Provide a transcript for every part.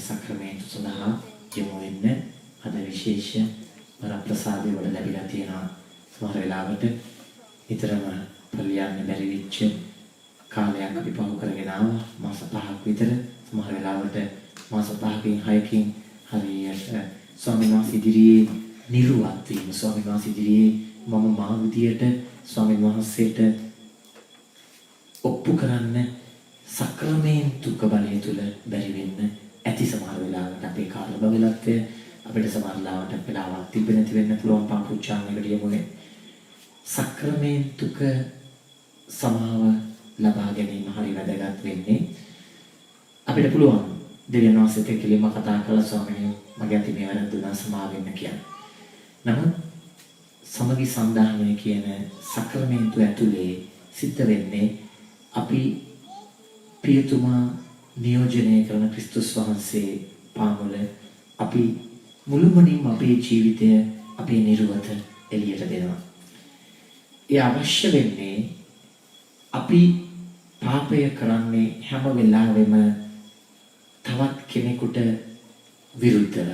සක්‍රමේන්තු සඳහා යොමු වෙන්න අද විශේෂ වරප්‍රසාදය වල ලැබිලා තියෙනවා. සමහර වෙලාවට විතරම පල්ලියන්න බැරි වෙච්ච කාලයක් අපි පහු කරගෙන ආවා. මාස 5ක් විතර. සමහර වෙලාවට මාස 5කින් 6කින් හරියට ස්වාමීන් වහන්සේ ඉදිරියේ නිර්වත් වීම, ස්වාමීන් වහන්සේ ඉදිරියේ මම මා විදියට ස්වාමීන් වහන්සේට ඔප්පු කරන්න සක්‍රමේන්තුක බලය තුල බැරි වෙන්න ඇති. සමහර වෙලාවට අපේ කාර්යබහුලත්වය අපිට සමහර වෙලාවට තිබෙන්නේ නැති වෙන්න පුළුවන්. පාපුච්චාන්නකට යමුනේ. සක්‍රමේන්තුක සමාව ලබා ගැනීම හරි වැදගත් වෙන්නේ. අපිට පුළුවන් දෙවියන් වහන්සේට කෙලින්ම කතා කරලා ස්වාමීනි මගේ අතින් මේ වැරද්දුනා සමාව වෙන්න කියන්න. නමුත් සමගි සන්දානය කියන සක්‍රමේන්තු ඇතුලේ සිද්ධ වෙන්නේ අපි පියතුමා නියෝජනය කරන ක්‍රිස්තුස් වහන්සේ පාමුල අපි මුළුමනින්ම අපේ ජීවිතය අපේ නිර්වත එළියට දෙනවා. ඒ අවශ්‍ය වෙන්නේ අපි පාපය කරන්නේ හැම වෙලාවෙම තවත් කෙනෙකුට විරුද්ධව.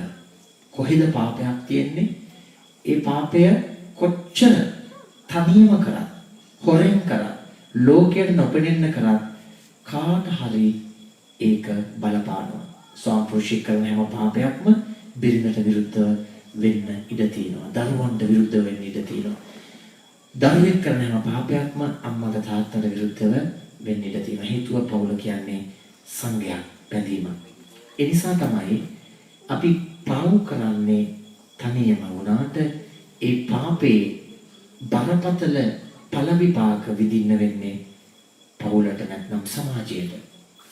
කොහෙද පාපයක් තියෙන්නේ? ඒ පාපය කොච්චර තනියම කරත්, හොරෙන් කරත්, ලෝකයට නොපෙනෙන්න කරත් කාට හරි ඒක බලපානවා. ස්වාපෘෂික කරන හැම පාපයක්ම බිරිඳට විරුද්ධව වෙන්න ඉඩ තියෙනවා. දරුවන්ට විරුද්ධව වෙන්න ඉඩ තියෙනවා. දරුවෙක් කරන හැම පාපයක්ම අම්මට තාත්තට විරුද්ධව වෙන්න ඉඩ තියෙනවා. හේතුව පෞල කියන්නේ සංඝයක් බැඳීම. ඒ නිසා තමයි අපි පාවු කරන්නේ තනියම වුණාට ඒ පාපේ බරපතල ඵල විපාක විඳින්න වෙන්නේ පෞලට නැත්නම් සමාජයට.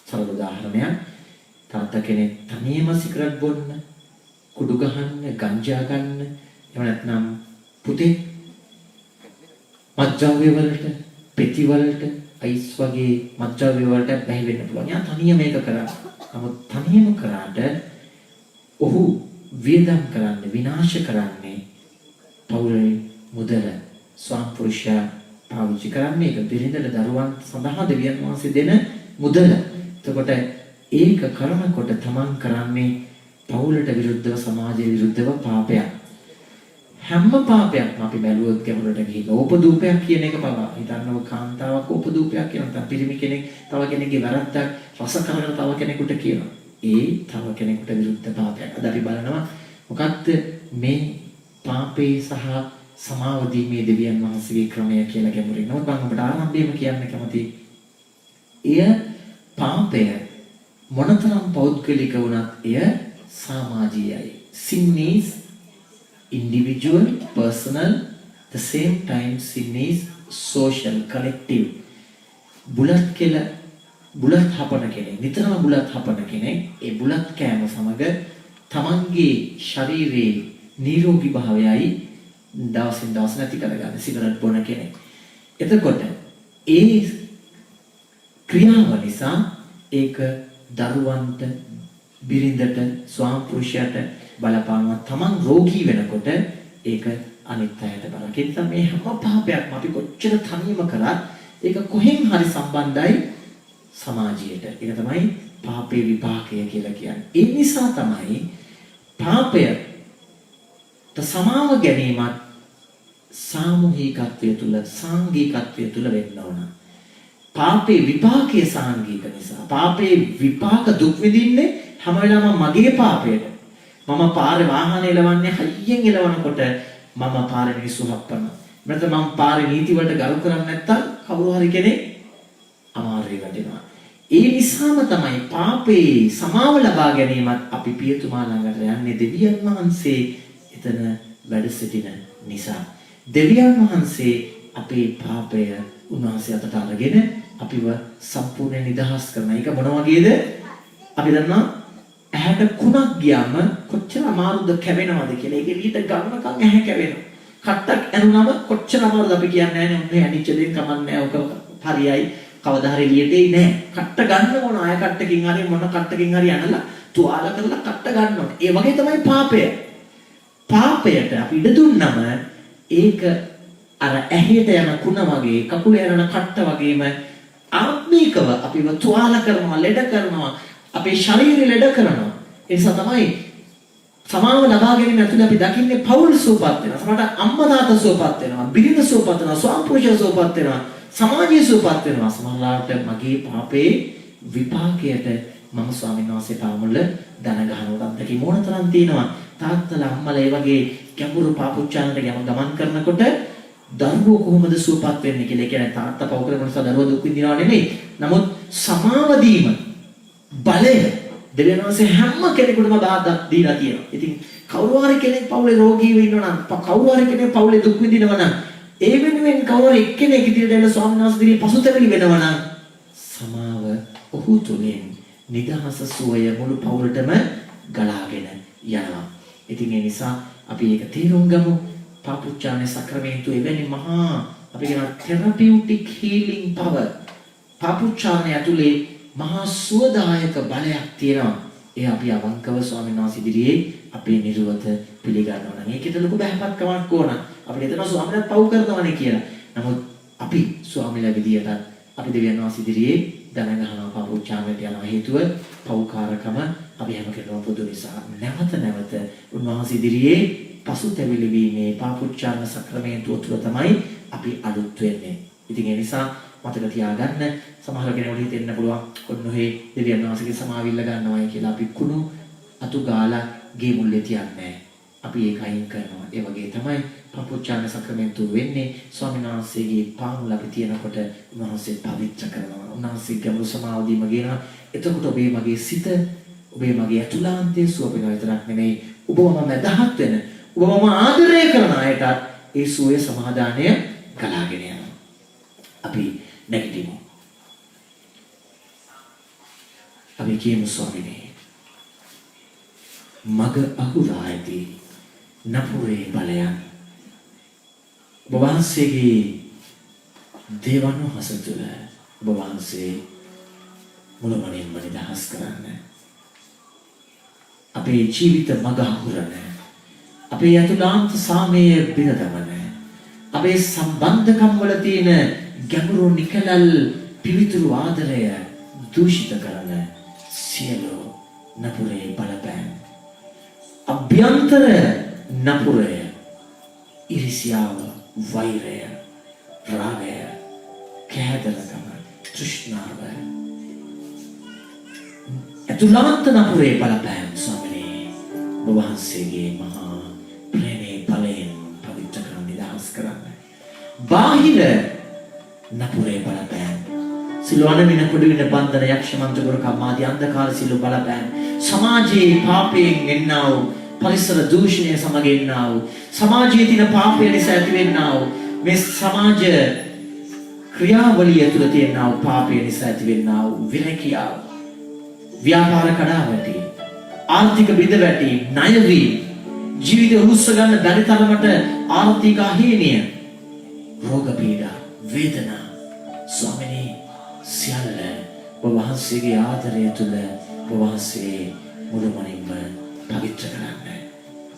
සරල උදාහරණයක්, තාත්තා කෙනෙක් තනියම සිගරට් බොන්න, කුඩු ගහන්න, ගංජා ගන්න, එහෙම නැත්නම් පුතේ මත්ද්‍රව්‍ය වලට, පෙති වලට, අයිස් වගේ මත්ද්‍රව්‍ය වලට බැහැ වෙන්න පුළුවන්. යා තනියම මේක කරා. නමුත් තනියම කරාට ඔහු වියදම් කරන්නේ, විනාශ කරන්නේ පෞලේ මුදල. ස්වාම්පුරුෂයා පාවිච්චි කරන්නේ ඒක බිරිඳට දරුවන් සඳහා දෙවියන් වහන්සේ දෙන මුදල. එතකොට ඒක කරනකොට තමන් කරන්නේ පෞලට විරුද්ධව, සමාජයට විරුද්ධව පාපයක්. හැම පාපයක්ම අපි බැලුවොත් ගැඹුරට ගිහින් ඕපදූපයක් කියන එක පවා හිතන්නව කාන්තාවක් ඕපදූපයක් කියන තව පිරිමි කෙනෙක් තව කෙනෙක්ගේ වැරද්දක් රස කරන තව කෙනෙකුට කියනවා. ඒ තව කෙනෙකුට විරුද්ධ පාපයක්. අද අපි බලනවා මොකක්ද මේ පාපේ සහ සමාව දීමේ දෙවියන් වහන්සේගේ ක්‍රමය කියලා ගැඹුරින්. නමුත් මම ඔබට ආරම්භයේම කියන්න කැමතියි. එය පාපය මොනතරම් පෞද්ගලික වුණත් එය සමාජීයයි. Sin is individual, personal, the same time sin is social, collective. බුලත් හපන කෙනෙක්, නිතරම බුලත් හපන කෙනෙක් ඒ බුලත් කෑම සමග තමන්ගේ ශරීරයේ නිරෝගී භාවයයි දවසින් දවස නැති කරගන්න සිගරට් බොන කෙනෙක්. එතකොට ඒ ක්‍රියාව නිසා ඒක දරුවන්ට, බිරිඳට, ස්වාමිපුරුෂයාට බලපානවා. තමන් රෝගී වෙනකොට ඒක අනිත් අයට බලපාන. ඒ නිසා මේ හැම පාපයක්ම අපි කොච්චර තනියම කරත් ඒක කොහෙන් හරි සම්බන්ධයි සමාජයට. ඒක තමයි පාපේ විපාකය කියලා කියන්නේ. ඒ නිසා තමයි පාපයට සමාව ගැනීමත් සාමූහිකත්වය තුල, සාංගිකත්වය තුල වෙන්න ඕන. පාපේ විපාකයේ සාංගික නිසා. පාපේ විපාක දුක් විඳින්නේ හැම වෙලාවම මගේ පාපයට. මම පාරේ වාහනේ එලවන්නේ හයියෙන් එලවනකොට මම පාරේ මිනිස්සු හප්පනවා. නැත්නම් මම පාරේ නීති වලට ගරු කරන්නේ නැත්නම් කවුරු හරි කෙනෙක් අමාරුවේ වැටෙනවා. ඒ නිසාම තමයි පාපේ සමාව ලබා ගැනීමත් අපි පියතුමා ළඟට යන්නේ දෙවියන් වහන්සේ එතන වැඩ සිටින නිසා. දෙවියන් වහන්සේ අපේ පාපය උන්වහන්සේ අතට අරගෙන අපිව සම්පූර්ණ නිදහස් කරන එක මොන වගේද? අපි දන්නවා ඇහැට කුණක් ගියාම කොච්චර අමාරුද කැවෙනවද කියලා. ඒක එළියට ගන්නකම් ඇහැ කැවෙනවා. කට්ටක් ඇනුනම කොච්චර අමාරුද අපි කියන්නේ නැහැ නේ. ඔන්නේ ඇනිච්ච දෙයක් කමන්නේ නැහැ. ඔක හරියයි. කවදා හරි එළියට එයි නැහැ. කට්ට ගන්න ඕන. අය කට්ටකින් හරි මොන කට්ටකින් හරි අනලා තුවාල කරලා කට්ට ගන්න ඕන. ඒ වගේ තමයි පාපය. පාපයට අපි ඉඩ දුන්නම ඒක අර ඇහෙට යන කුණ වගේ, කකුලේ යන කට්ට වගේම ආත්මීකව අපිව තුවාල කරනවා, ලෙඩ කරනවා, අපේ ශරීරය ලෙඩ කරනවා. ඒ නිසා තමයි සමාව ලබා ගැනීම ඇතුළේ අපි දකින්නේ පෞල් සුවපත් වෙනවා. සමහරට අම්මා තාත්තා සුවපත් වෙනවා. බිරිඳ සුවපත් වෙනවා. ස්වාමි පුරුෂයා සුවපත් වෙනවා. සමාජය සුවපත් වෙනවා. සමහරලාට මගේ පාපේ විපාකයට මම ස්වාමීන් වහන්සේ පාමුල දන ගහනකොට අත්දැකීම් මොනතරම් තියෙනවා. තාත්තලා අම්මලා ඒ වගේ ගැඹුරු පාපුච්චාරණයට ගමන් කරනකොට දරුවෝ කොහොමද සුවපත් වෙන්නේ කියලා. ඒ කියන්නේ තාත්තා පව කරන නිසා දරුවෝ දුක් විඳිනවා නෙමෙයි. නමුත් සමාව දීම බලය දෙවියන් වහන්සේ හැම කෙනෙකුටම දීලා තියෙනවා. ඉතින් කවුරු හරි කෙනෙක් පවුලේ රෝගීව ඉන්නවා නම්, කවුරු හරි කෙනෙක් පවුලේ දුක් විඳිනවා නම්, ඒ වෙනුවෙන් කවුරු හරි එක්කෙනෙක් ඉදිරියට එන ස්වාමීන් වහන්සේ දිගේ පසුතැවිලි වෙනවා නම්, සමාව ඔහු තුලින් නිදහස සුවය මුළු පවුලටම ගලාගෙන යනවා. ඉතින් ඒ නිසා අපි ඒක තේරුම් ගමු. පාපුච්චාරණේ සක්‍රමේන්තු එවැනි මහා අපි කියන තෙරපියුටික් හීලින් පවර් පාපුච්චාරණය ඇතුලේ මහා සුවදායක බලයක් තියෙනවා. ඒ අපි අවංකව ස්වාමීන් වහන්සේ ඉදිරියේ අපේ නිර්වත පිළිගන්නවා නම් ඒකට ලොකු බහැපත්කමක් ඕන. අපිට හිතනවා ස්වාමීන්වත් පව් කරනවනේ කියලා. නමුත් අපි ස්වාමීලා විදියට අපි දෙවියන් වහන්සේ ඉදිරියේ දන ගහනවා පාපුච්චාරණයට යනවා. හේතුව පව්කාරකම අපි හැම කෙනාම පොදු නිසා. නැවත නැවත උන්වහන්සේ ඉදිරියේ පසුතැවිලි වීමේ පාපුච්චාරණ සක්‍රමේන්තුව තුළ තමයි අපි අලුත් වෙන්නේ. ඉතින් ඒ නිසා මතක තියාගන්න. සමහර කෙනෙකුට හිතෙන්න පුළුවන් ඔන්නෝහේ දෙවියන් වහන්සේගේ සමාවිල්ල ගන්නවායි කියලා අපි කුණු අතු ගාලා ගේ මුල්ලේ තියන්නේ. අපි ඒක අයින් කරනවා. ඒ වගේ තමයි පාපුච්චාරණ සක්‍රමේන්තුව වෙන්නේ. ස්වාමීන් වහන්සේගේ පාමුල අපි තියනකොට උන්වහන්සේ පවිත්‍ර කරනවා. උන්වහන්සේ ගැඹුරු සමාවදීම ගේනවා. එතකොට ඔබේ මගේ සිත, ඔබේ මගේ ඇතුළාන්තයේ සුව වෙනවා විතරක් නෙමෙයි, ඔබව මම දහත් වෙන, ඔබව මම ආදරය කරන අයටත් ඒ සුවය සමාදානය කලාගෙන යනවා. අපි නැගිටිමු. අපි කියමු ස්වාමීනි, මග අහුරා ඇති නපුරේ බලයන් ඔබ වහන්සේගේ දේවන හස තුළ ඔබ වහන්සේ මුළුමනින්ම නිදහස් කරන්න. අපේ ජීවිත මග අහුරන, අපේ අතුලාන්ත සාමය බිනදමන, අපේ සම්බන්ධකම් වල තියෙන ගැඹුරු නිකලල් පිවිතුරු ආදරය දූෂිත කරන සියලු නපුරේ බලපෑම්, අභ්‍යන්තර නපුරය, ඉරිසියාව, වෛරය, රාගය, කෑදරකම, තෘෂ්ණාව, අතුලාන්ත නපුරේ බලපෑම් ස්වාමීනි ඔබ වහන්සේගේ මහා ප්‍රේමේ බලයෙන් පවිත්‍ර කරන නිදහස් කරන්න. බාහිර නපුරේ බලපෑම්, සිල්වන වින කුඩ වින බන්ධන යක්ෂ මන්ත්‍ර ගුරු කම්මාදී අන්ධකාර සිල්ව බලපෑම්, සමාජයේ පාපයෙන් එන්නා වූ පරිසර දූෂණය සමග එන්නා වූ, සමාජයේ තියෙන පාපය නිසා ඇතිවෙන්නා වූ මේ සමාජ ක්‍රියාවලිය තුළ තියෙනා වූ පාපය නිසා ඇතිවෙන්නා වූ විරකියාව, ව්‍යාපාර කඩාවැටි, ආර්ථික බිඳවැටි, ණය වී ජීවිත උස්ස ගන්න බැරි තරමට ආර්ථික අහේනිය, රෝග පීඩා, වේදනා ස්වාමීනි සියල්ල ඔබ වහන්සේගේ ආදරය තුළ ඔබ වහන්සේ මුළුමනින්ම පවිත්‍ර කරන්න.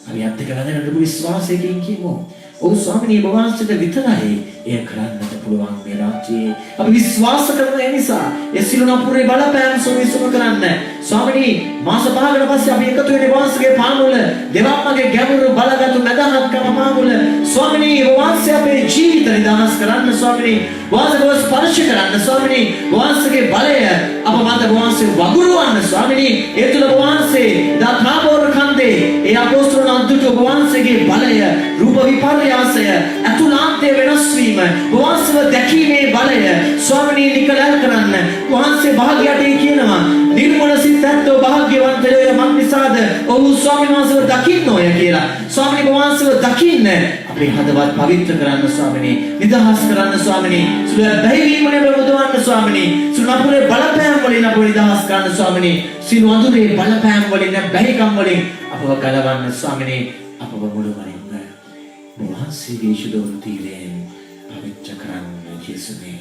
අපි අත්දැක ගන්න ලොකු විශ්වාසයකින් කියමු. ඔව් ස්වාමීනි ඔබ වහන්සේට විතරයි එය කරන්නට පුළුවන් මේ රාත්‍රියේ. අපි විශ්වාස කරන නිසා ඒ සිළු නපුරේ බලපෑම් සොවිසුම කරන්න. ස්වාමීනි මාස 5කට පස්සේ අපි එකතු වෙන්නේ වහන්සේගේ පාමුල දෙවම්මගේ ගැඹුරු බලගත් මදහත්කම පාමුල. ස්වාමීනි ඔබ වහන්සේ අපේ ජීවිත නිදහස් කරන්න. ස්වාමීනි වහන්සේව ස්පර්ශ කරන්න. ස්වාමීනි වහන්සේගේ බලය අප මත වහන්සේ වගුරුවන්න. ස්වාමීනි ඒ තුල වහන්සේ දා තාබෝර කන්දේ ඒ අපෝස්තලයන් අන්තුට වහන්සේගේ බලය, රූප විපර්යාසය, අතුලාන්තයේ වෙනස් වීම, වහන්සේව දැකීමේ බලය ස්වාමීනි නිකලල් කරන්න. වහන්සේ භාග්‍යයටයි කියනවා නිර්මල සිතත්ව භාග්‍යවන්තයෝ මක්නිසාද ඔහු ස්වාමීන් වහන්සේව දකින්නෝය කියලා. ස්වාමීනි වහන්සේව දකින්න අපේ හදවත් පවිත්‍ර කරන්න ස්වාමීනි, නිදහස් කරන්න ස්වාමීනි, සුල බැහැවීමනේ බුදුවන්න ස්වාමීනි, සුනපුරේ බලපෑම් වලින් අපව නිදහස් කරන්න ස්වාමීනි, සිළු අඳුරේ බලපෑම් වලින් බැහැකම් වලින් අපව ගලවන්න ස්වාමීනි, අපව මුළුමනින්ම වහන්සේගේ ශුද්ධ තීරයෙන් පවිත්‍ර කරන්න යේසුනේ.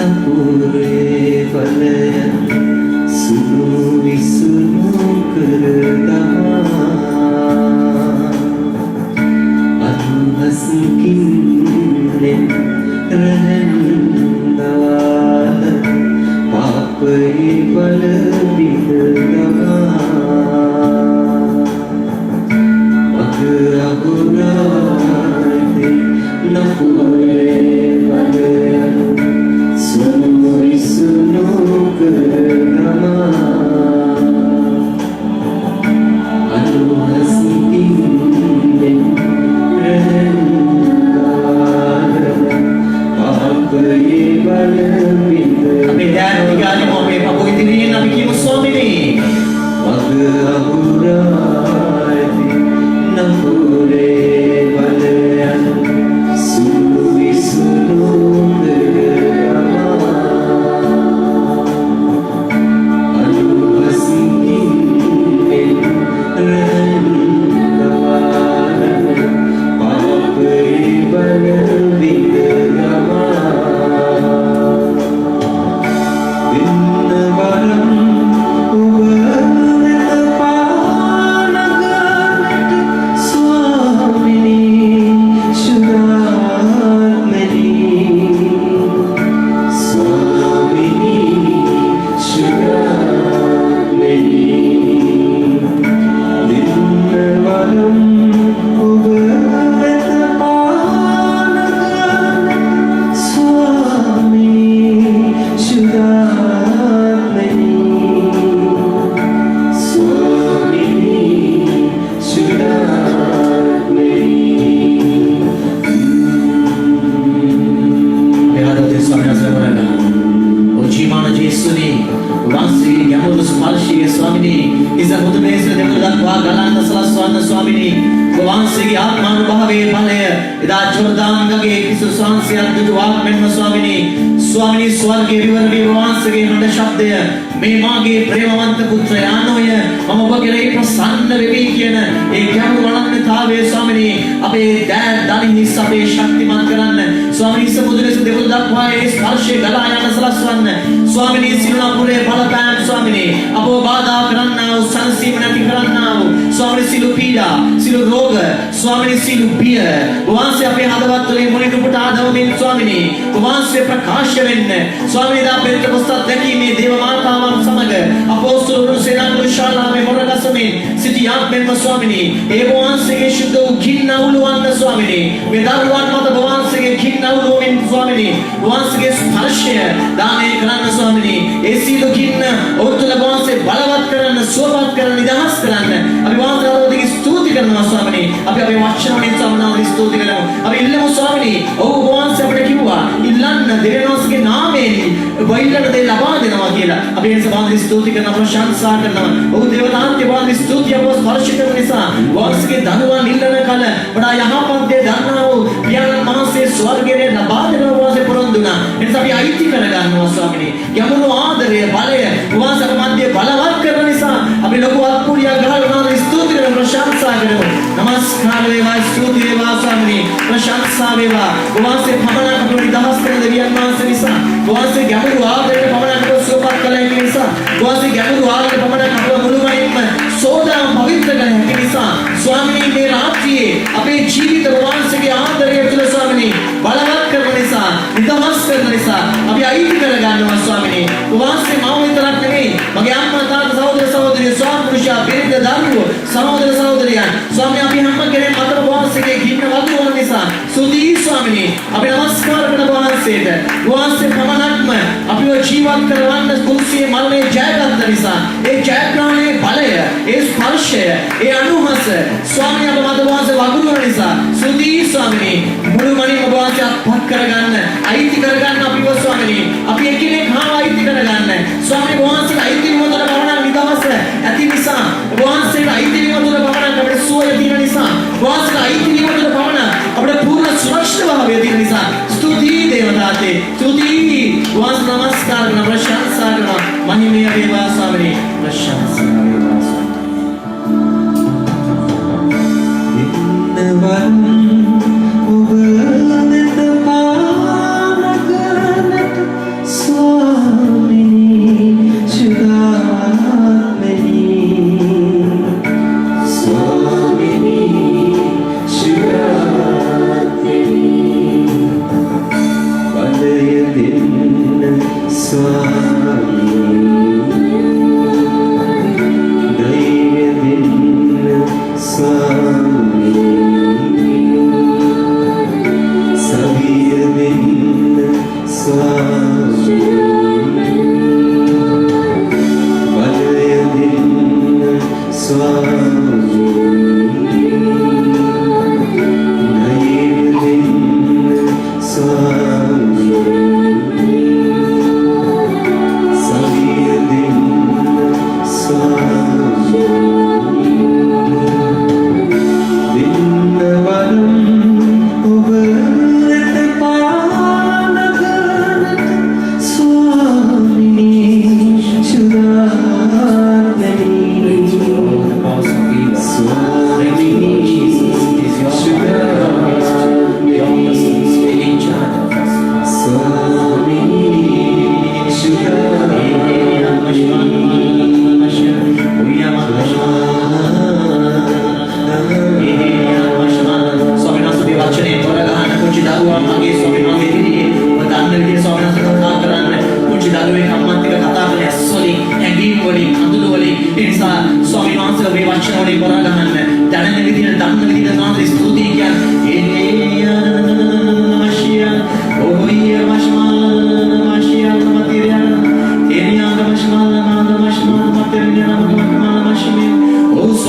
Aku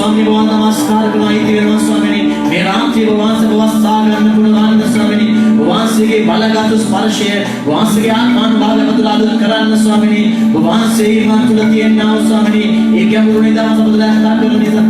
ස්වාමීනි වහන්සේ නමස්කාර කරනවා ඉති වෙනවා ස්වාමීනි මේ රාත්‍රිය වහන්සේ වස්සා ගන්න පුළුවන් ස්වාමීනි වහන්සේගේ බලගත් ස්පර්ශය වහන්සේගේ ආත්මානුභාවය මතුලාද කරන්න ස්වාමීනි වහන්සේ මන් තුල තියෙනා ස්වාමීනි ඒ ගැඹුරු නිදහස අපට දැන් කරන නිසා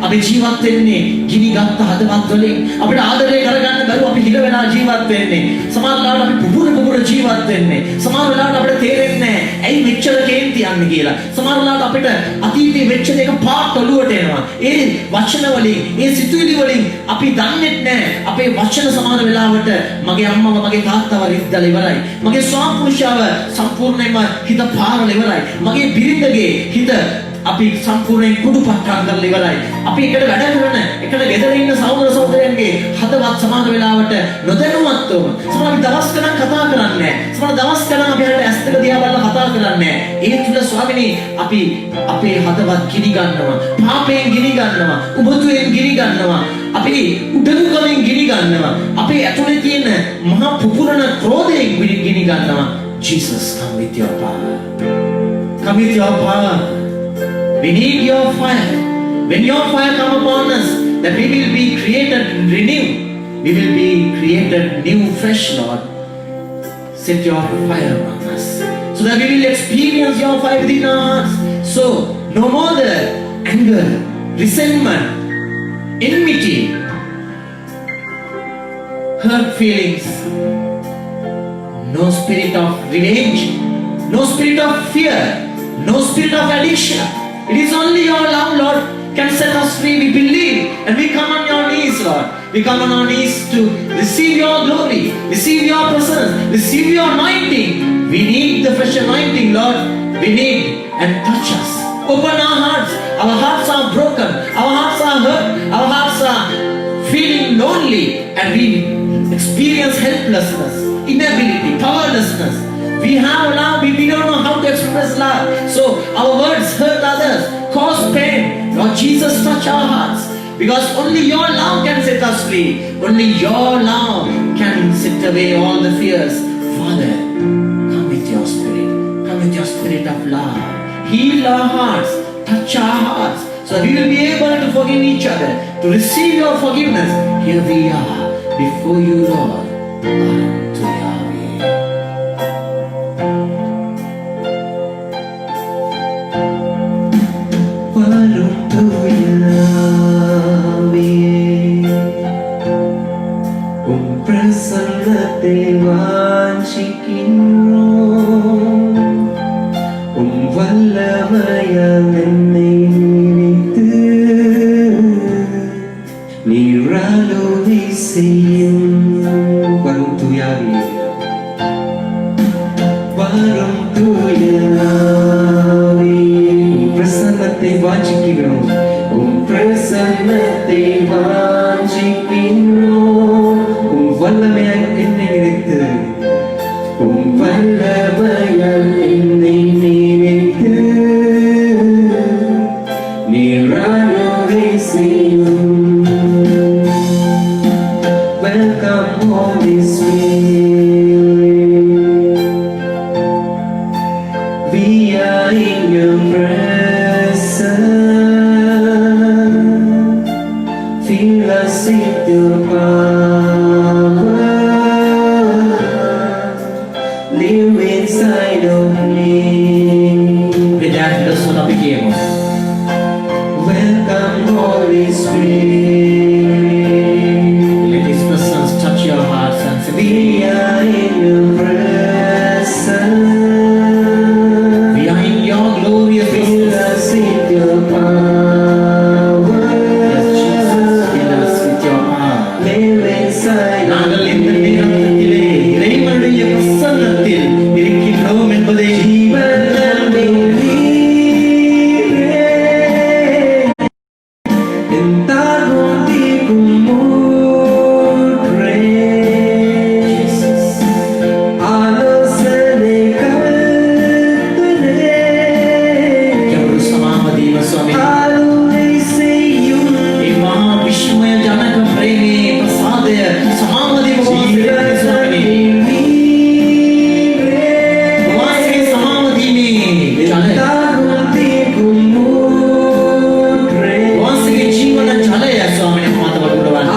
අපි ජීවත් වෙන්නේ ගිනි ගත්ත හදවත් වලින් අපිට ආදරය කරගන්න බැරුව අපි හිර වෙලා ජීවත් වෙන්නේ සමහර වෙලාවට අපි පුපුර ජීවත් වෙන්නේ සමහර වෙලාවට අපිට තේරෙන්නේ නැහැ ඇයි මෙච්චර කේන්ති යන්නේ කියලා සමහර වෙලාවට අපිට අතීතයේ වෙච්ච දෙක පාට ඔලුවට එනවා ඒ වචන වලින් ඒ සිතුවිලි වලින් අපි දන්නේ නැහැ අපේ වචන සමහර වෙලාවට මගේ අම්මව මගේ තාත්තව රිද්දලා ඉවරයි මගේ ස්වාමිපුරුෂයව සම්පූර්ණයෙන්ම හිත පාරවල ඉවරයි මගේ බිරිඳගේ හිත අපි සම්පූර්ණයෙන් කුඩුපත්කම් කරලා ඉවරයි. අපි එකට වැඩ කරන, එකට ගෙදර ඉන්න සහෝදර සහෝදරයන්ගේ හදවත් සමාන වෙලාවට නොදැනුවත්වම සමහර දවස් ගණන් කතා කරන්නේ නැහැ. සමහර දවස් ගණන් අපි හරියට ඇස් දෙක දිහා බලලා කතා කරන්නේ නැහැ. ඒ තුල ස්වාමිනේ අපි අපේ හදවත් ගිනි ගන්නවා. පාපයෙන් ගිනි ගන්නවා. උබතුයෙන් ගිනි ගන්නවා. අපි උඩඟුකමින් ගිනි ගන්නවා. අපේ ඇතුලේ තියෙන මහා පුපුරන ක්‍රෝධයෙන් ගිනි ගන්නවා. Jesus, come with your power. Come with your power. We need your fire. When your fire come upon us, that we will be created renew. We will be created new, fresh, Lord. Set your fire on us, so that we will experience your fire within our hearts. So, no more the anger, resentment, enmity, hurt feelings. No spirit of revenge, no spirit of fear, no spirit of addiction. It is only your love, Lord, can set us free. We believe and we come on your knees, Lord. We come on our knees to receive your glory, receive your presence, receive your anointing. We need the fresh anointing, Lord. We need and touch us. Open our hearts. Our hearts are broken. Our hearts are hurt. Our hearts are feeling lonely and we experience helplessness, inability, powerlessness. We have love, we don't know how to express love. So our words hurt others, cause pain. Lord Jesus, touch our hearts. Because only your love can set us free. Only your love can set away all the fears. Father, come with your spirit. Come with your spirit of love. Heal our hearts. Touch our hearts. So we will be able to forgive each other. To receive your forgiveness. Here we are before you, Lord. செய்யும் வரும் தூயாவி வரும் தூயாவி உம் பிரசன்னத்தை வாஞ்சிக்கிறோம் உம் பிரசன்னத்தை வாஞ்சிக்கிறோம் உம் வல்லமையால் என்னை நினைத்து உம் வல்லமையால் என்னை நினைத்து நீராளுகை செய்யும். Welcome Holy Spirit, we are in your presence, fill us with your power, live inside of me. Vidyarthigal sunabi kiyemo. Welcome Holy Spirit, Let His presence touch your hearts and we are in your presence, we are in your glorious fill presence. us with your power, Yes, Jesus, fill us with your power. live inside of நாங்கள் இந்த நேரத்திலே இறைவனுடைய பிரசன்னத்தில் இருக்கின்றோம் என்பதை Jabru Samamadeva Swami. ඒ මහා විශ්මය ජනක ප්‍රේමී ප්‍රසාදය සමාවදීව Swami. වාසයේ සමාවදීමේ ජලය. වාසයේ ජීවන ජලය ස්වාමීන් වහන්සේ වඩුවන.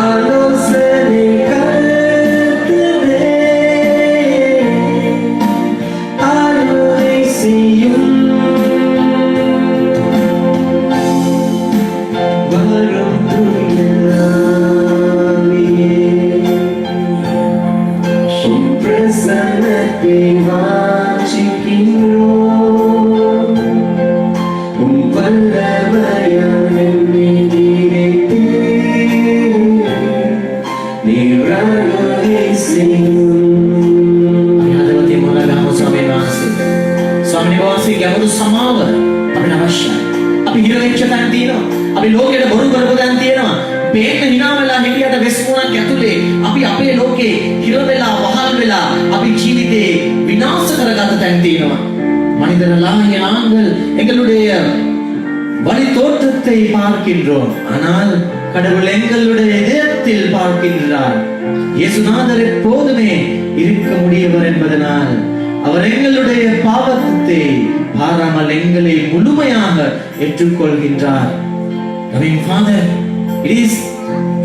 හදවතේ මොන ගහමු ස්වාමීන් වහන්සේ. ස්වාමීන් වහන්සේ ගැඹුරු සමාව අපිට අවශ්‍යයි. අපි හිර වෙච්ච තැන් තියෙනවා. අපි ලෝකෙට බොරු කරපු තැන් තියෙනවා. බේන්න hina වෙලා හිටියට වෙස්මුණක් ඇතුලේ අපි අපේ ලෝකේ හිර වෙලා වහල් වෙලා අපි ජීවිතේ විනාශ කරගත තැන් තියෙනවා. மனிதர்களாகிய நாங்கள் எங்களுடைய வழி தோற்றத்தை பார்க்கின்றோம். ஆனால் கடவுள் எங்களுடைய இதயத்தில் பார்க்கின்றார். இயேசுநாதர் எப்போதுமே இருக்க முடியவர் என்பதனால் அவர் எங்களுடைய பாவத்தை பாராமல் எங்களை முழுமையாக ஏற்றுக்கொள்கின்றார். Loving Father, it is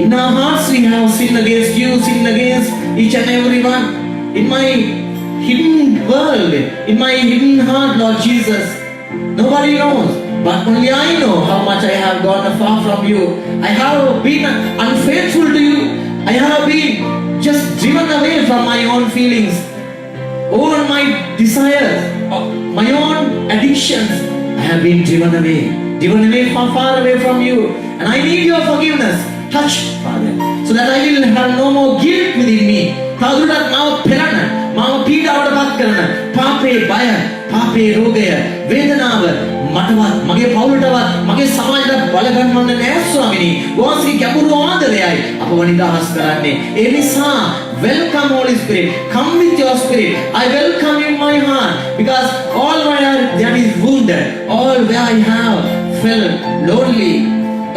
in our hearts we have sinned against you, sinned against each and everyone. In my hidden world, in my hidden heart, Lord Jesus, nobody knows, but only I know how much I have gone far from you. I have been unfaithful to you. I have been just driven away from my own feelings, all my desires, my own addictions. I have been driven away far, far away from you. And I need your forgiveness. Touch, Father, so that I will have no more guilt within me. තවදුරටත් මාව පෙරණ, මාව පීඩාවට පත් කරන පාපේ බය, පාපේ රෝගය, වේදනාව මටවත්, මගේ පවුලටවත්, මගේ සමාජයට බලගන්නවන්න නෑ ස්වාමිනී. වහන්සේගේ ගැඹුරු ආදරයයි අපව නිදහස් කරන්නේ. ඒ නිසා welcome Holy Spirit. Come with your spirit. I welcome you in my heart because all my heart that is wounded, all where I have felt lonely,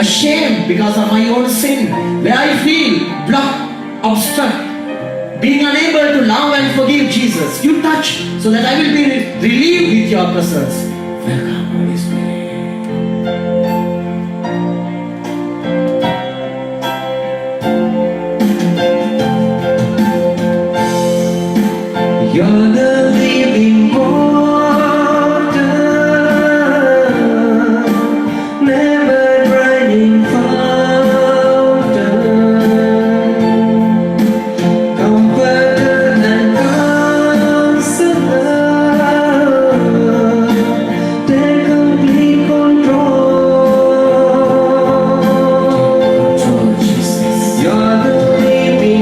ashamed because of my own sin, where I feel blocked, obstruct, being unable to love and forgive Jesus, you touch so that I will be relieved with your presence. Welcome, Holy Spirit. You're the living water, never running fountain, comforter and counselor, take complete control. Control, Jesus. You're the living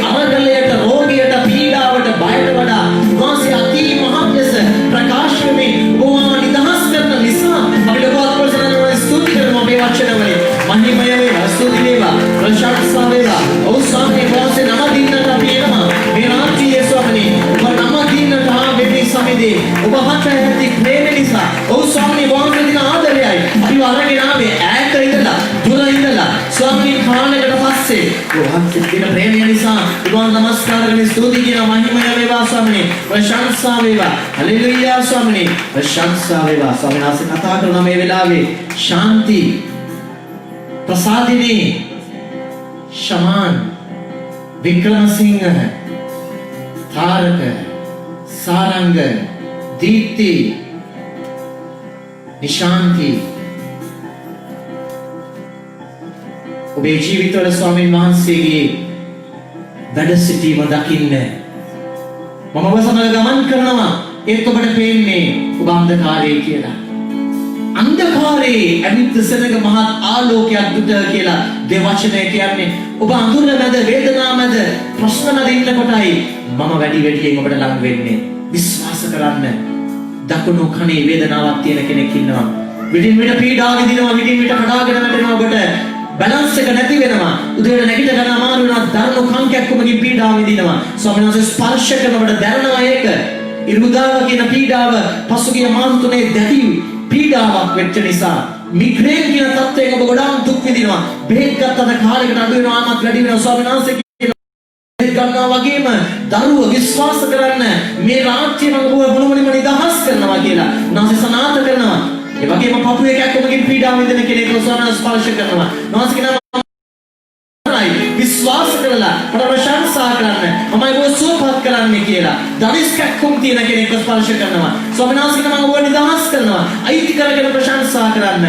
අරගලයට, රෝගයට, පීඩාවට, බයට වඩා උන්වහන්සේ අති මහත් ලෙස ප්‍රකාශ වෙමින් ඔබව නිදහස් කරන නිසා අපි ලෝකවත් ප්‍රසන්නව ස්තුති කරනවා මේ වචනවලින්. මහිමය වේවා, ස්තුති වේවා, ප්‍රශංසා වේවා. ඔව් ස්වාමී වහන්සේ නම දින්නට අපි එනවා. මේ රාත්‍රියේ ස්වාමී ඔබ නම දින්නට ආවේ සමිදී. ඔබ හට ඇති ප්‍රේම නිසා. ඔව් ස්වාමී වහන්සේ දින ආදරයයි. අපි වරගෙන ආවේ ඈත ඉඳලා, දුර ඉඳලා ස්වාමී කාලයකට පස්සේ වහන්සේ දින ප්‍රේමය නිසා ඔබ නමස්කාර කරන ස්තුති කියන මහිමය වේවා ස්වාමී. ප්‍රශංසා වේවා. හලෙලූයා ස්වාමී. ප්‍රශංසා වේවා. ස්වාමීන් වහන්සේ කතා කරන මේ වෙලාවේ ශාන්ති प्रसादिनी शमान विक्रम सिंह तारक सारंग दीप्ति निशांति ඔබේ ජීවිතවල ස්වාමීන් වහන්සේගේ වැඩ සිටීම දකින්න මම ඔබ සමග ගමන් කරනවා. ඒත් ඔබට පේන්නේ ඔබ අන්ධකාරයේ කියලා. අන්ධකාරයේ අනිත් සෙනඟ මහත් ආලෝකයක් දුට කියලා දෙවචනය කියන්නේ. ඔබ අඳුර මැද, වේදනාව මැද, ප්‍රශ්න මැද ඉන්නකොටයි මම වැඩි වැඩියෙන් ඔබට ලං වෙන්නේ. විශ්වාස කරන්න. දකුණු කනේ වේදනාවක් තියෙන කෙනෙක් ඉන්නවා. විටින් විට පීඩාව විඳිනවා, විටින් විට කඩාගෙන වැටෙනවා. ඔබට බැලන්ස් එක නැති වෙනවා. උදේට නැගිට ගන්න අමාරු වෙනවා. දරුණු කංකයක් ඔබගේ පීඩාව විඳිනවා. ස්වාමීන් වහන්සේ ස්පර්ශ කරන ඔබට දැනෙනවා ඒක. ඉරුදාව කියන පීඩාව පසුගිය මාස තුනේ දැඩි පීඩාවක් වෙච්ච නිසා මිග්‍රේන් කියන තත්ත්වයක ඔබ ගොඩාක් දුක් විඳිනවා. බෙහෙත් ගත්තට කාලයකට අඩු වෙනවා, ආමත් වැඩි වෙනවා. ස්වාමීන් වහන්සේ කියනවා ගන්නවා වගේම දරුව විශ්වාස කරන්න මේ රාත්‍රියේ මම ඔබ මොනවලින්ම නිදහස් කරනවා කියලා උන්වහන්සේ සනාථ කරනවා. ඒ වගේම පපුවේ එකක් ඔබගේ පීඩාව විඳින කෙනෙක් ස්වාමීන් ස්පර්ශ කරනවා. උන්වහන්සේ කියනවා විශ්වාස කරලා ප්‍රශංසා කරන්න මමයි ඔබ සුවපත් කරන්නේ කියලා. දරිස්කක්කුම් තියෙන කෙනෙක්ව ස්පර්ශ කරනවා. ස්වාමීන් වහන්සේ කියනවා ඔබ නිදහස් කරනවා. අයිති කරගෙන ප්‍රශංසා කරන්න.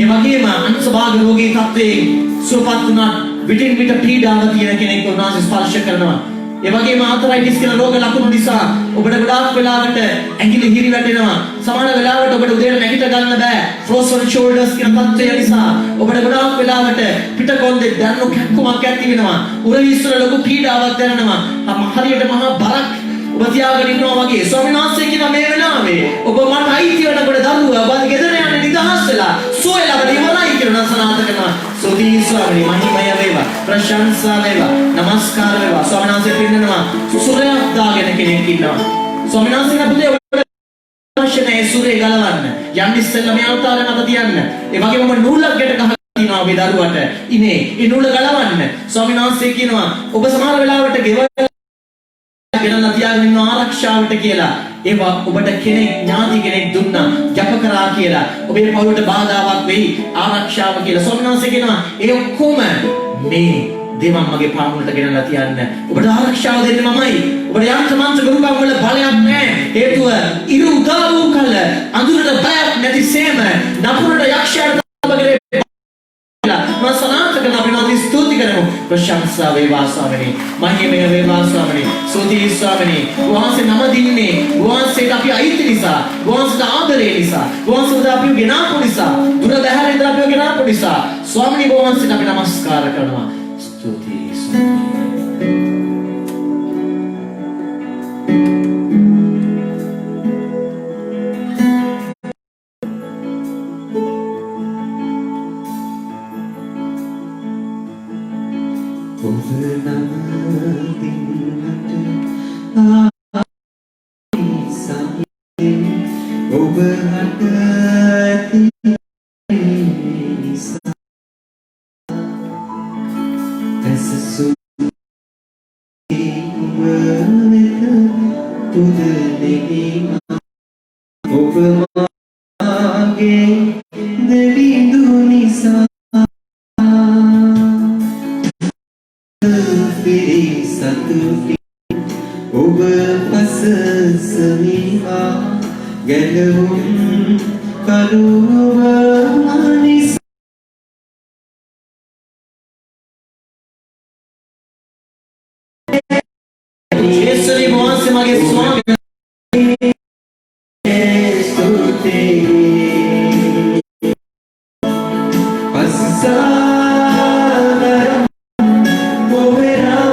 ඒ වගේම අංශභාග රෝගී තත්ත්වයෙන් සුවපත් වුණා විටින් විට පීඩාව තියෙන කෙනෙක්ව උන්වහන්සේ ස්පර්ශ කරනවා. ඒ වගේම ආතරයිටිස් කියන රෝග ලක්ෂණ නිසා ඔබට ගොඩාක් වෙලාවට ඇඟිලි හිරි වැටෙනවා. සමහර වෙලාවට ඔබට උදේට නැගිට ගන්න බෑ. frozen shoulders කියන තත්ත්වය නිසා ඔබට ගොඩාක් වෙලාවට පිටකොන්දේ දැනුණු කැක්කුමක් ඇති වෙනවා. උරහිස්වල ලොකු පීඩාවක් දැනෙනවා. හරියට මහා බරක් ඔබ තියාගෙන ඉන්නවා වගේ. ස්වාමීන් වහන්සේ කියන මේ වෙලාවේ ඔබ මට අයිති වෙනකොට දරුවා ඔබ ගෙදර යන්න නිදහස් වෙලා සුවයලා ඉවරයි කියලා සනාථ කරනවා. සෝදී ස්වාමී මහිමය වේවා, ප්‍රශංසා වේවා, නමස්කාර වේවා. ස්වාමීන් වහන්සේ පින්නනවා සුරයක් දාගෙන කෙනෙක් ඉන්නවා. ස්වාමීන් වහන්සේ අපිට අවශ්‍යනේ සුරේ ගලවන්න. යන්න ඉස්සෙල්ලා මේ අවතාරය මත තියන්න. ඒ වගේම ඔබ නූලක් ගැට ගහලා තිනවා ඔබේ දරුවට. ඉනේ ඒ නූල ගලවන්න. ස්වාමීන් වහන්සේ කියනවා ඔබ සමහර වෙලාවට ගෙවල් ගෙනලා තියාගෙන ඉන්න ආරක්ෂාවට කියලා ඒවා ඔබට කෙනෙක් ඥාති කෙනෙක් දුන්නා ජප කරා කියලා ඔබේ පවුලට බාධාවක් වෙයි ආරක්ෂාව කියලා. ස්වාමීන් වහන්සේ කියනවා ඒ ඔක්කොම මේ දේවල් මගේ පාමුලට ගෙනලා තියන්න. ඔබට ආරක්ෂාව දෙන්නේ මමයි. ඔබට යන්ත්‍රමන්ත්‍ර ගුරුකම් වල බලයක් නැහැ. හේතුව ඉරු උදා වූ කල අඳුරට බයක් නැතිසේම නපුරට යක්ෂයාට ඔබගේ සනාථ කරන අපිට ස්තුති කරමු. ප්‍රශංසා වේවා ස්වාමීනි. මහිමය වේවා ස්වාමීනි. ස්තුති ස්වාමීනි. වහන්සේ නම දින්නේ වහන්සේට අපි අයිති නිසා, වහන්සේට ආදරේ නිසා, වහන්සේට අපි ගෙනාපු නිසා, දුර බැහැර ඉඳලා අපි ගෙනාපු නිසා ස්වාමීනි වහන්සේට අපි නමස්කාර කරනවා. ස්තුති ස්වාමීනි. Passar moverá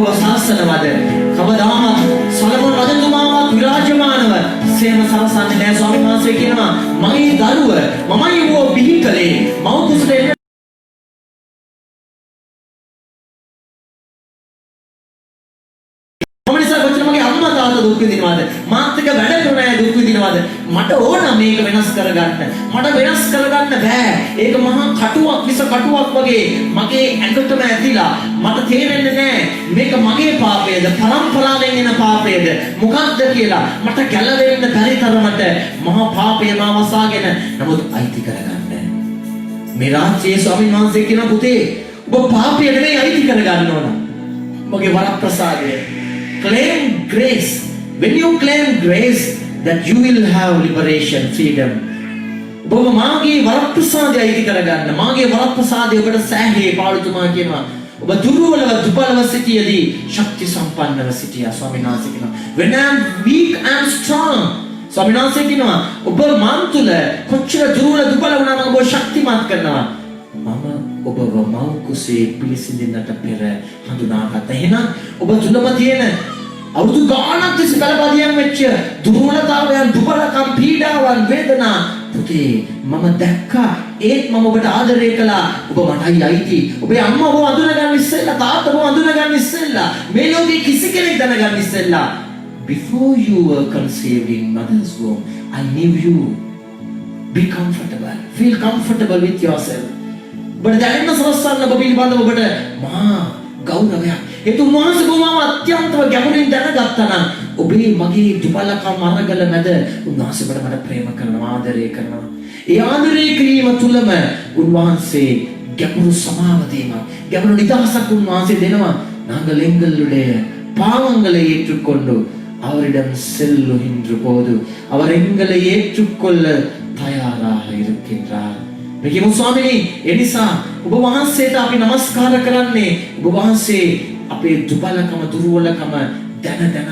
ඔබ සලසනවද? කවදාවත් සලමොන් රජතුමාවත් විරාජමානව සේම සලසන්නේ නැහැ. ස්වාමීන් වහන්සේ කියනවා මගේ දරුව මමයි ඌව බිහි කළේ. මව කුසට එන්න දුක් විඳිනවද? මාත් එක්ක වැඩ කරන අය දුක් විඳිනවද? මට ඕන මේක වෙනස් කරගන්න. මට වෙනස් කරගන්න බෑ. ඒක මහා කටුවක් විස කටුවක් වගේ මගේ ඇඟටම ඇදිලා මට තේරෙන්නේ නෑ මේක මගේ පාපයද පරම්පරාවෙන් එන පාපයද මොකක්ද කියලා මට ගැලවෙන්න බැරි තරමට මහා පාපය මාව වසාගෙන නමුත් අයිති කරගන්න. මේ රාජ්‍යයේ ස්වාමීන් වහන්සේ කියන පුතේ ඔබ පාපය නෙවෙයි අයිති කරගන්න ඕන. මගේ වරප්‍රසාදය. Claim grace. When you claim grace, that you will have liberation, freedom. ඔබ මාගේ වරප්‍රසාදය අයිති කරගන්න. මාගේ වරප්‍රසාදය ඔබට සෑහේ පාළුතුමා කියනවා. ඔබ දුර්වලව දුබලව සිටියේදී ශක්ති සම්පන්නව සිටියා. ස්වාමීන් වහන්සේ කියනවා when I am weak I am strong. ස්වාමීන් වහන්සේ කියනවා ඔබ මන් තුල කොච්චර දුර්වල දුබල වුණාම ඔබ ශක්තිමත් කරනවා. මම ඔබව මව් කුසේ පිළිසිඳින්නට පෙර හඳුනාගත්තා. එහෙනම් ඔබ තුලම තියෙන අවුරුදු ගාණක් තිස්සේ බලපදියම් වෙච්ච දුර්වලතාවයන්, දුබලකම්, පීඩාවන්, වේදනා පුතේ මම දැක්කා. ඒත් මම ඔබට ආදරය කළා. ඔබ මටයි අයිති. ඔබේ අම්මා ඔබ අඳුනගන්න ඉස්සෙල්ලා, තාත්තා ඔබ අඳුනගන්න ඉස්සෙල්ලා, මේ ලෝකේ කිසි කෙනෙක් දැනගන්න ඉස්සෙල්ලා, before you were conceived in mother's womb, I knew you. Be comfortable. Feel comfortable with yourself. ඔබට දැනෙන්න සලස්සන්න ඔබ පිළිබඳව ඔබට මහා ගෞරවයක්. ඒ තුන්වහන්සේ බොහොම අත්‍යන්තව ගැඹුරින් දැනගත්තා නම් ඔබේ මගේ දුබලකම් අරගල මැද උන්වහන්සේ මට ප්‍රේම කරනවා, ආදරය කරනවා. ඒ ආදරය කිරීම තුලම උන්වහන්සේ ගැඹුරු සමාව දීම, ගැඹුරු නිදහසක් උන්වහන්සේ දෙනවා. நாங்கள் எங்களுடைய பாவங்களை ஏற்றுக்கொண்டு அவரிடம் செல்லுகின்ற போது அவர் எங்களை ஏற்றுக்கொள்ள தயாராக இருக்கின்றார். මෙකිමු ස්වාමීනි, එනිසා ඔබ වහන්සේට අපි নমස්කාර කරන්නේ. ඔබ වහන්සේ අපේ දුබලකම, දුර්වලකම දැන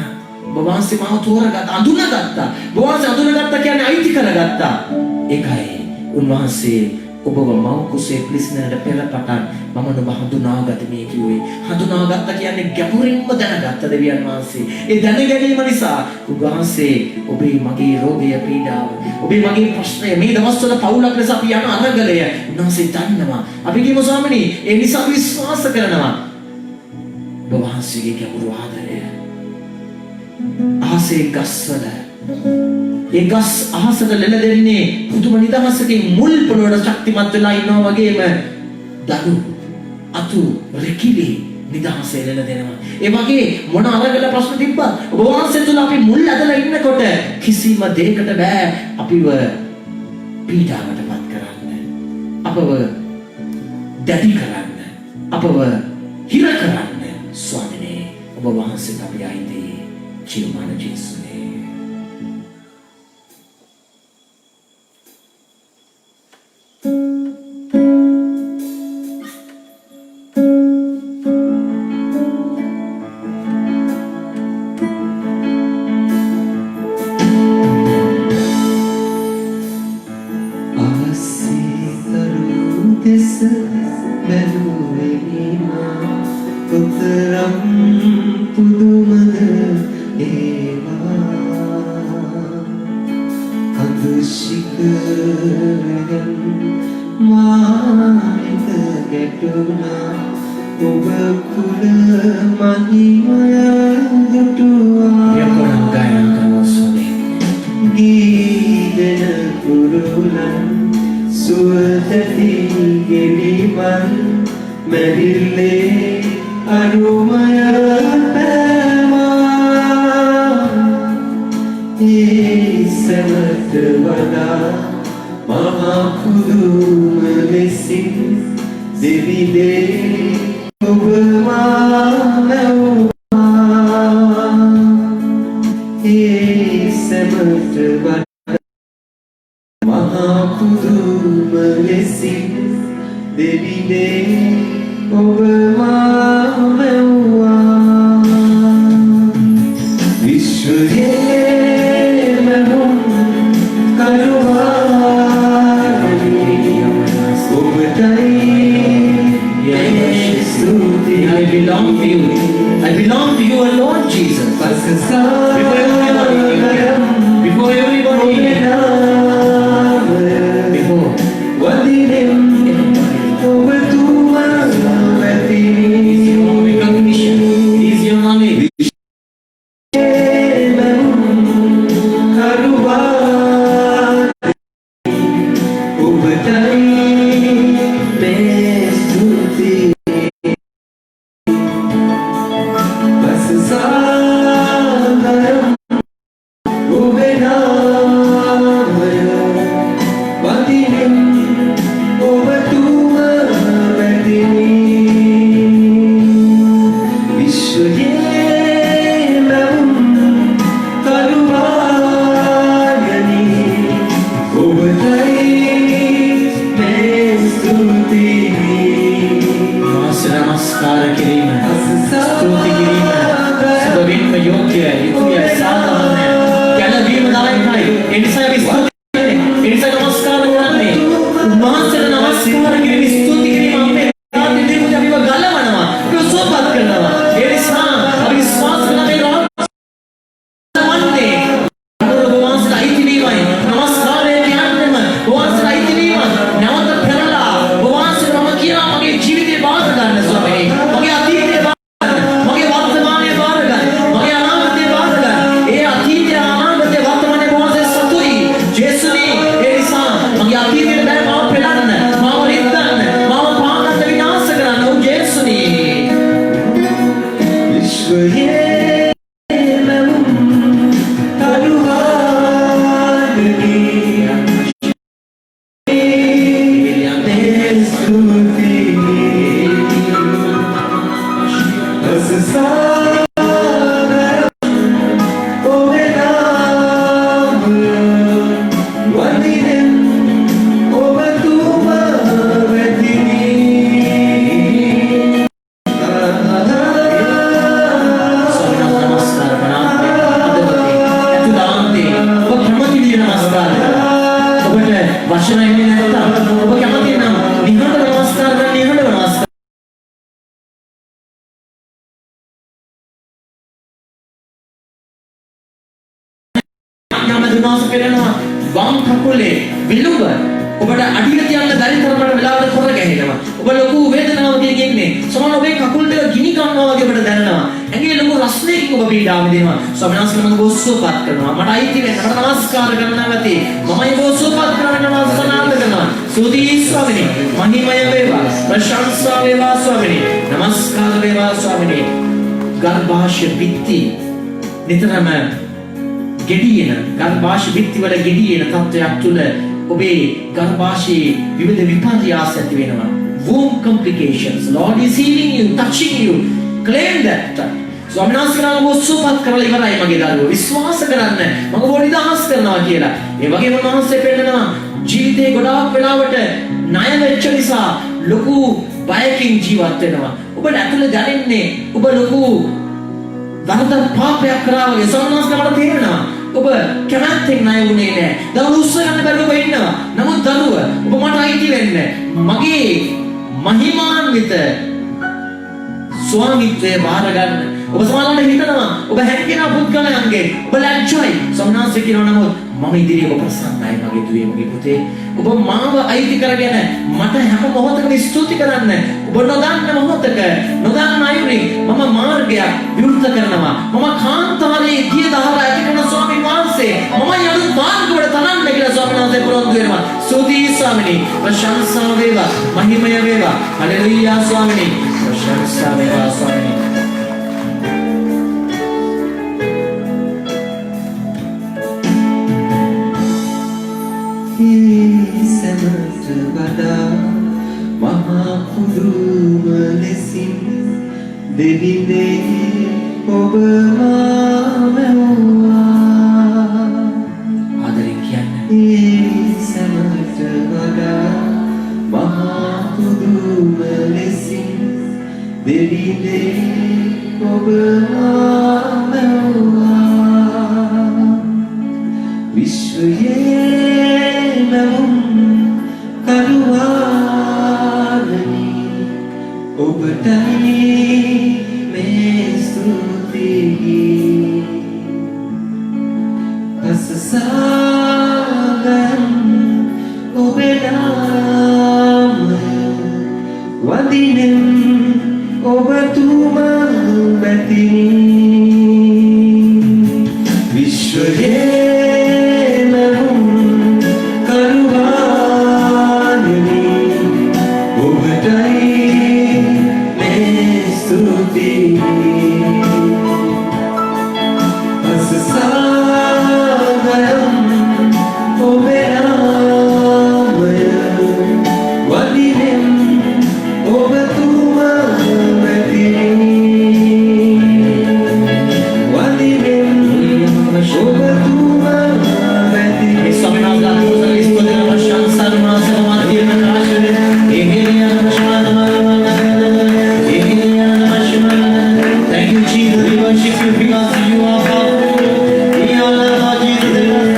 ඔබ වහන්සේ මාව තෝරගත්තා, අඳුනගත්තා. ඔබ වහන්සේ අඳුනගත්තා කියන්නේ අයිති කරගත්තා. ඒකයි උන්වහන්සේ ඔබව මව් කුසේ පිළිසිනට පෙර පටන් මම ඔබ හඳුනාගත්තේ මේ කිව්වේ. හඳුනාගත්තා කියන්නේ ගැඹුරින්ම දැනගත්ත දෙවියන් වහන්සේ. ඒ දැන ගැනීම නිසා උන්වහන්සේ ඔබේ මගේ රෝගය, පීඩාව, ඔබේ මගේ ප්‍රශ්නය, මේ දවස්වල පවුලක් ලෙස අපි යන අරගලය උන්වහන්සේ දන්නවා. අපි කියමු ස්වාමීනි, ඒ නිසා අපි විශ්වාස කරනවා ඔබ වහන්සේගේ ගැඹුරු ආදරය. ආසේ ගස්වල ඒ ගස් අහසට ලෙල දෙන්නේ පුදුම නිදහසකින් මුල් පොළොවට ශක්තිමත් වෙලා ඉන්නවා වගේම දඩු අතු රකිලි නිදහසේ ලෙල දෙනවා. ඒ වගේ මොන අරගල ප්‍රශ්න තිබ්බත් ඔබ වහන්සේ තුල අපි මුල් ඇදලා ඉන්නකොට කිසිම දෙයකට බෑ අපිව පීඩාවටපත් කරන්න, අපව දැඩි කරන්න, අපව හිර කරන්න. ස්වාමිනේ ඔබ වහන්සේට අපි ආයිති ජීවමාන ජේසුනේ. I belong to you. I belong to you alone, Jesus. Before everybody, before everybody, before recognition, is your knowledge. නමස්කාර කිරීම ස්තුති කිරීම සබවින්ම යෝග්‍යයි යුතුයයි සාධාරණයි ගැළවීම දායකයි ඒ නිසා අපි ස්තුති කරන්නේ ඒ නිසා නමස්කාර කරන්නේ උන්වහන්සේට නමස්කාර කිරීම ස්තුති කිරීම අපේ ආත්මික අපිව ගලවනවා අපිව සෝපත් කරනවා ඒ නිසා අපි විශ්වාස කරන මේ රාජ්‍යවන්නේ උන්වහන්සේට අයිති වීමයි නමස්කාරය කියන්නේම උන්වහන්සේට අයිති වීම නැවත පෙරලා උන්වහන්සේට මම කියනවා මගේ ජීවිතේ බාර ගන්න ස්වාමීනි මගේ අතීතේ බාර ගන්න මගේ වර්තමානයේ බාර ගන්න මගේ අනාගතේ බාර ගන්න ඒ අතීතේ අනාගතේ වර්තමානයේ උන්වහන්සේ සතුයි ජේසුනි ඒ නිසා මගේ අතීතේ බෑ මාව පෙළන්න මාව රිද්දන්න මාව පාගන්න විනාශ කරන්න ඕ ජේසුනි විශ්වයේ වචන එන්නේ නැත්තම් ඔබ කැමති නම් නිහඬව නමස්කාර කරන්න නිහඬව නමස්කාර යම දුනාස කරනවා වම් කකුලේ විලුඹ ඔබට අඩිය තියන්න බැරි තරමට වෙලාවට කොර ගැහෙනවා ඔබ ලොකු වේදනාවකින් ඉන්නේ සමහර ඔබේ කකුල් දෙක ගිනි ගන්නවා වගේ ඔබට දැනෙනවා ඇඟේ ලොකු රස්නයකින් ඔබ පීඩාව විඳිනවා ස්වාමීන් වහන්සේ මම ගොස්සෝපත් කරනවා මට අයිති වෙන්න මට නමස්කාර කරන්න නැවති මමයි ගොස්සෝපත් කරන්න නමස්කාර කරනවා ස්තුති ස්වාමීනි මහිමය වේවා ප්‍රශංසා වේවා ස්වාමීනි නමස්කාර වේවා ස්වාමීනි ගර්භාෂ්‍ය පිටි නිතරම ගෙඩියන ගර්භාෂ්‍ය පිටි වල ගෙඩියන තත්ත්වයක් තුළ ඔබේ ගර්භාෂයේ විවිධ විපර්යාස ඇති වෙනවා womb complications Lord is healing you touching you claim that ස්වාමීන් වහන්සේ නම් සුවපත් කරලා ඉවරයි මගේ දරුවෝ විශ්වාස කරන්න මම ඔබ නිදහස් කරනවා කියලා ඒ වගේම මහන්සේ පෙන්නනවා ජීවිතේ ගොඩාක් වෙලාවට ණය වෙච්ච නිසා ලොකු බයකින් ජීවත් වෙනවා ඔබට ඇතුළේ දැනෙන්නේ ඔබ ලොකු වරද පාපයක් කරා වගේ ස්වාමීන් වහන්සේ මට තේරෙනවා ඔබ කැමැත්තෙන් ණය වුණේ නැහැ. දරුවෝ උස්ස ගන්න බැරුව ඉන්නවා. නමුත් දරුව ඔබ මට අයිති වෙන්න. මගේ මහිමාන්විත ස්වාමිත්වය බාර ගන්න. ඔබ සමානව හිතනවා ඔබ හැකියන පුද්ගලයන්ගේ ඔබ ලැජ්ජයි. සම්නාස කියනවා නමුත් මම ඉදිරියේ ඔබ ප්‍රසන්නයි මගේ දුවේ මගේ පුතේ. ඔබ මාව අයිති කරගෙන මට හැම මොහොතකම ස්තුති කරන්න. ඔබ නොදන්න මොහොතක නොදන්න අයුරින් මම මාර්ගයක් විවෘත කරනවා. මම කාන්තාරයේ දිය දහර ඇති කරන ස්වාමීන් වහන්සේ මම යන මාර්ගවල තනන්න කියලා ස්වාමීන් වහන්සේ පුරුදු වෙනවා. ස්තුති ස්වාමීනි ප්‍රශංසා වේවා මහිමය වේවා. හලෙලූයා ස්වාමීනි ප්‍රශංසා වේවා ස්වාමීනි. සැමට වඩා මහා පුදුම ලෙසින් දෙවිනේ ඔබ මාමෙව්වා ආදරෙන් කියන්නේ සැමට වඩා මහා පුදුම ලෙසින් දෙවිනේ ඔබ මාමෙව්වා විශ්වයේ කරුවාගනි ඔබටයි මේ තුම වැතිනි විශ්වයේ මැවුම් කරුවානනි ඔබටයි මේ ස්තුතියි අසසාගයම් ඔබේ නාමය වදිනෙම් ඔබ තුම වැතිනි වදිනෙම් ඔබ තුම වැතිනි Thank you, Jesus. We worship you because you are powerful. We are Lord Jesus.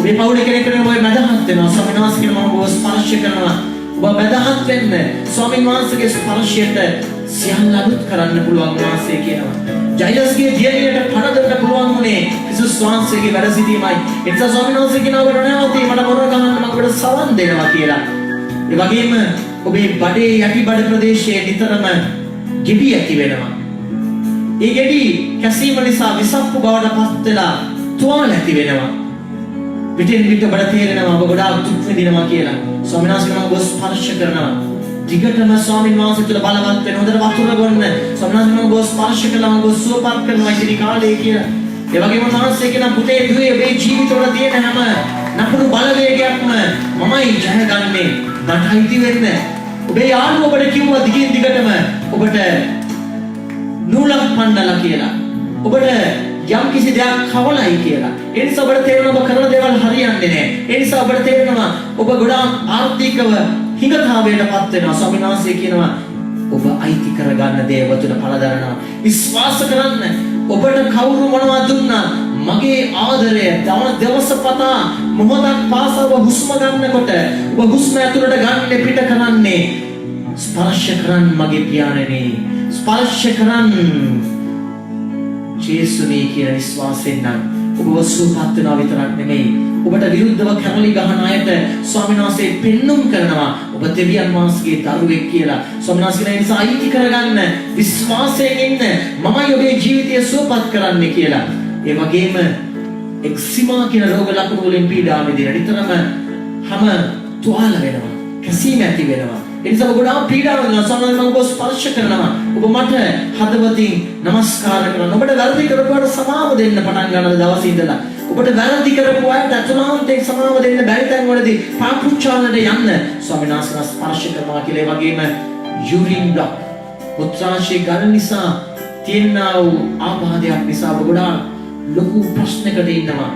ඔබේ පවුලේ කෙනෙක්ට ඔබ මැදහත් වෙනවා ස්වාමීන් වහන්සේ කියන මම ඔබ ස්පර්ශ කරනවා ඔබ මැදහත් වෙන්න ස්වාමීන් වහන්සේගේ ස්පර්ශයට සියල්ල අලුත් කරන්න පුළුවන් වාසය කියනවා ජයස්ගේ දියණියට පණ දෙන්න පුළුවන් උනේ යේසුස් වහන්සේගේ වැඩ සිටීමයි ඒ නිසා ස්වාමීන් වහන්සේ කියනවා ඔබට නැවතී මට මොන ගහන්න මම ඔබට සවන් දෙනවා කියලා ඒ වගේම ඔබේ බඩේ යටි බඩ ප්‍රදේශයේ නිතරම ගෙඩි ඇති වෙනවා ඒ ගෙඩි කැසීම නිසා විසප්පු බවට පත් වෙලා තුවාල ඇති වෙනවා පිටින් පිට බඩ තේරෙනවා ඔබ ගොඩාක් දුක් විඳිනවා කියලා ස්වාමීන් වහන්සේ මම ඔබ ස්පර්ශ කරනවා ටිකටම ස්වාමීන් වහන්සේ තුළ බලවත් වෙන හොඳට වතුර බොන්න ස්වාමීන් වහන්සේ මම ඔබ ස්පර්ශ කළා මම ඔබ සුවපත් කරනවා ඉතිරි කාලේ කියලා ඒ වගේම මහන්සිය කියන පුතේ දුවේ ඔබේ ජීවිතවල තියෙන හැම නපුරු බලවේගයක්ම මමයි ජයගන්නේ මට අයිති වෙන්න ඔබේ යාළුවෝ ඔබට කිව්වා දිගින් දිගටම ඔබට නූලක් පන්නලා කියලා ඔබට යම් කිසි දෙයක් කවලයි කියලා. ඒ නිසා ඔබට තේරෙනවා ඔබ කරන දේවල් හරියන්නේ නැහැ. ඒ නිසා ඔබට තේරෙනවා ඔබ ගොඩාක් ආර්ථිකව හිඟතාවයටපත් වෙනවා. ස්වාමීන් වහන්සේ කියනවා ඔබ අයිති කරගන්න දේ ඔබ තුළ පළදරනවා. විශ්වාස කරන්න. ඔබට කවුරු මොනවා දුන්නා මගේ ආදරය දවස පතා මොහොතක් පාසා ඔබ හුස්ම ගන්නකොට ඔබ හුස්ම ඇතුළට ගන්න පිට කරන්නේ ස්පර්ශ කරන් මගේ පියාණනි ස්පර්ශ කරන් ජේසුනේ කියන විශ්වාසයෙන් නම් ඔබ සුවපත් වෙනවා විතරක් නෙමෙයි ඔබට විරුද්ධව කැරලි ගහන අයට ස්වාමීන් වහන්සේ පෙන්눔 කරනවා ඔබ දෙවියන් වහන්සේගේ දරුවෙක් කියලා ස්වාමීන් වහන්සේ නිසා අයිති කරගන්න විශ්වාසයෙන් ඉන්න මමයි ඔබේ ජීවිතය සුවපත් කරන්නේ කියලා ඒ වගේම එක්සිමා කියන රෝග ලක්ෂණ වලින් පීඩා විඳින නිතරම හැම තුවාල වෙනවා කැසීම ඇති වෙනවා ඒ නිසා ඔබ ගොඩාක් පීඩා වෙනවා ස්වාමීන් වහන්සේ ඔබ ස්පර්ශ කරනවා ඔබ මට හදවතින් නමස්කාර කරනවා ඔබට වැරදි කරපුවාට සමාව දෙන්න පටන් ගන්න දවසේ ඉඳලා ඔබට වැරදි කරපු අයට අතුලාන්තයෙන් සමාව දෙන්න බැරි තැන්වලදී පාපුච්චාලට යන්න ස්වාමීන් වහන්සේ ස්පර්ශ කරනවා කියලා ඒ වගේම යුරින් බ්ලොක් මුත්‍රාශය ගන්න නිසා තියෙනා වූ ආබාධයක් නිසා ඔබ ගොඩාක් ලොකු ප්‍රශ්නකට ඉන්නවා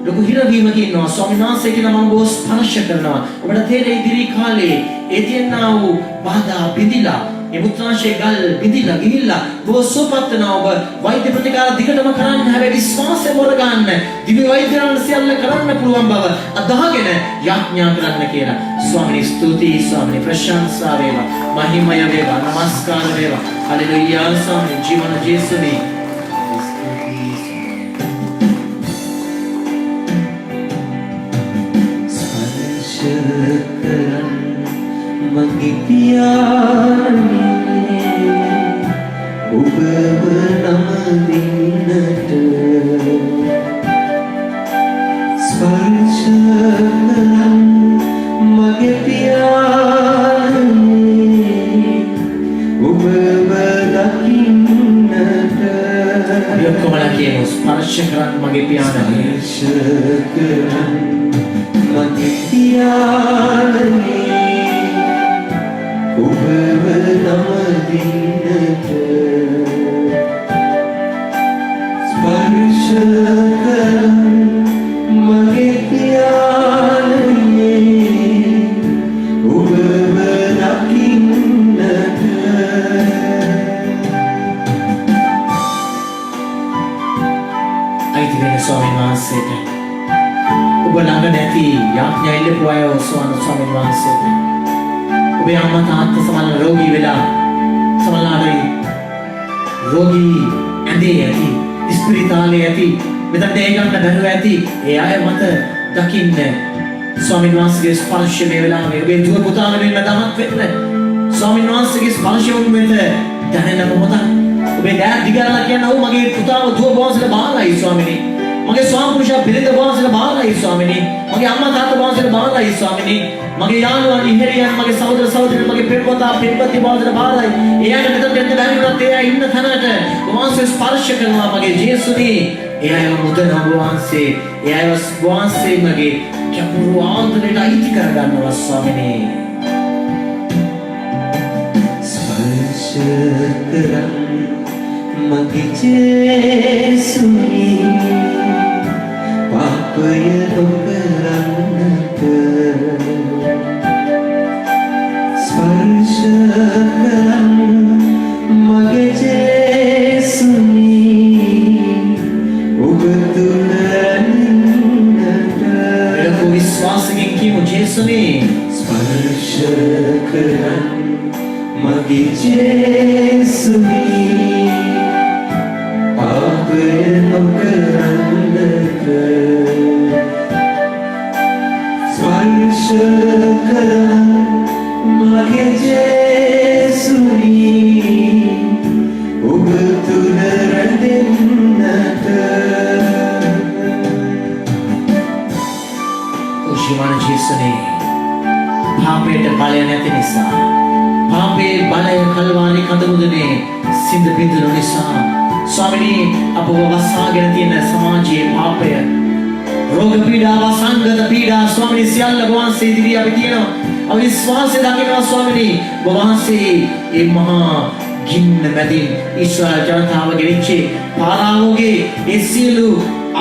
ලොකු හිරවීමක ඉන්නවා ස්වාමීන් වහන්සේ කියන මම ඔබ ස්පර්ශ කරනවා ඔබට තේරෙයි ඉදිරි කාලේ ඒ තියෙනා වූ බාධා බිඳිලා ඒ මුත්‍රාශය ගල් බිඳිලා ගිහිල්ලා ඔබ සුවපත් වෙනවා ඔබ වෛද්‍ය ප්‍රතිකාර දිගටම කරන්න හැබැයි විශ්වාසය මොර ගන්න දිව්‍ය වෛද්‍යයන් සියල්ල කරන්න පුළුවන් බව අදහගෙන යාඥා කරන්න කියලා ස්වාමීනි ස්තුතියි ස්වාමීනි ප්‍රශංසා වේවා මහිමය වේවා නමස්කාර වේවා හලෙලූයා ස්වාමීනි ජීවන ජේසුනේ කරන් මගේ පියාණනි ඔබව නමදින්නට ස්පර්ශ කරන් මගේ පියාණනි ඔබව දකින්නට යොක්කොමලා කියමු ස්පර්ශ කරන් මගේ පියාණනි ස්පර්ශ කරන් මගේ පියාණනි ඔබව නමදින්නට ස්පර්ශ කරන් වහන්සේට ඔබ ළඟ නැති යාඥා ඉල්ලපු අය ස්වාමීන් වහන්සේට ඔබේ අම්මා තාත්තා සමහර රෝගී වෙලා සමහරවිට රෝගී ඇඳේ ඇති ස්පිරිතාලේ ඇති මෙතන ඒ ගන්න බැරුව ඇති ඒ අය මත දකින්න ස්වාමීන් වහන්සේගේ ස්පර්ශය මේ වෙලාවේ ඔබේ දුව පුතා වෙනින් මතමත් වෙන්න ස්වාමීන් වහන්සේගේ ස්පර්ශය උන් වෙත දැනෙන මොහොතක් ඔබේ දෑත් දිගාලා කියන ඔව් මගේ පුතාව දුව වහන්සේට බාරයි ස්වාමීනි මගේ ස්වාමි පුරුෂයා බිරිඳ වහන්සේට බාරයි ස්වාමීනි මගේ අම්මා තාත්තා වහන්සේට බාරයි ස්වාමීනි මගේ යාළුවා ඉහෙරියන් මගේ සහෝදර සහෝදරියන් මගේ පෙම්වතා පෙම්වති වහන්සේට බාරයි ඒ අය මෙතන දෙන්න බැරි වුණත් ඒ අය ඉන්න තැනට වහන්සේ ස්පර්ශ කරනවා මගේ ජේසුනි ඒ අය මුදන වහන්සේ ඒ අය වහන්සේ මගේ කපුරු ආන්දරයට අයිති කරගන්නවා ස්වාමීනි ස්පර්ශ කරන් මගේ ජේසුනි පාපය නොකරන්නට ස්පර්ශ කරන් මගේ ජේසුනි ඔබ තුල නින්නට එලොකු විශ්වාසයෙන් කියමු ජේසුනි ස්පර්ශ කරන් මගේ ජේසුනි පාපය නොකරන්නට ස්පර්ශ කරන් මගේ ජේසුනි ඔබ තුල රැඳෙන්නට උෂිමන ජේසුනි පාපයට බලය නැති නිසා පාපේ බලය කල්වාරි කඳ මුදුනේ සිඳ බිඳුණු නිසා ස්වාමීනි අපව වසාගෙන තියෙන සමාජයේ පාපය රෝග පීඩාව සංගත පීඩා ස්වාමීනි සියල්ල වහන්සේ ඉදිරියේ අපි තියෙනවා අවිශ්වාසය දකිනවා ස්වාමීනි වහන්සේ ඒ මහා ගින්න මැදින් ඊශ්වර ජනතාව ගෙනිච්චේ පාරාවෝගේ ඒ සියලු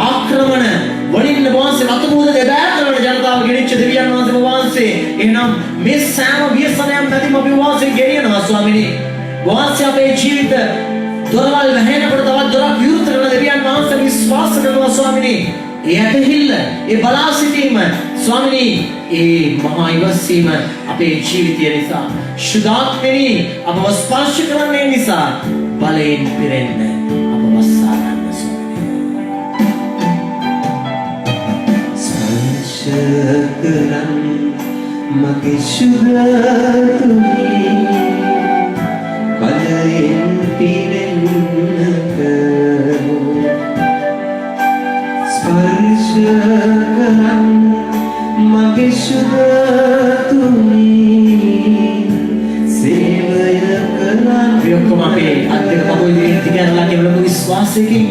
ආක්‍රමණ වලින් වහන්සේ රතුමුද දෙබෑ කරන ජනතාව ගෙනිච්ච දෙවියන් වහන්සේ එහෙනම් මේ සෑම ව්‍යසනයන් නැතිව අපි වහන්සේ ගෙනියනවා ස්වාමීනි වහන්සේ අපේ ජීවිත දොරවල් වැහෙනකොට තවත් දොරක් විවෘත කරන දෙවියන් වහන්සේ විශ්වාස කරනවා ස්වාමීනි ඒ ඇතහිල්ල ඒ බලා සිටීම ස්වාමීනි ඒ මහා ඉවසීම අපේ ජීවිතය නිසා සුදාත්මනි අපව ස්පර්ශ කරන්නේ නිසා බලයෙන් පිරෙන්න අපව වසා ගන්න ස්පර්ශ කරන් මගේ සුගතුනි බලයෙන් පිරෙන්නට ස්පර්ශ කරන් මගේ සුගතුනි සේවය කරන් ඔක්කොම අපේ අත්දැක පහුව ඉදිරියට තියලා කෙවලු විශ්වාසයකින්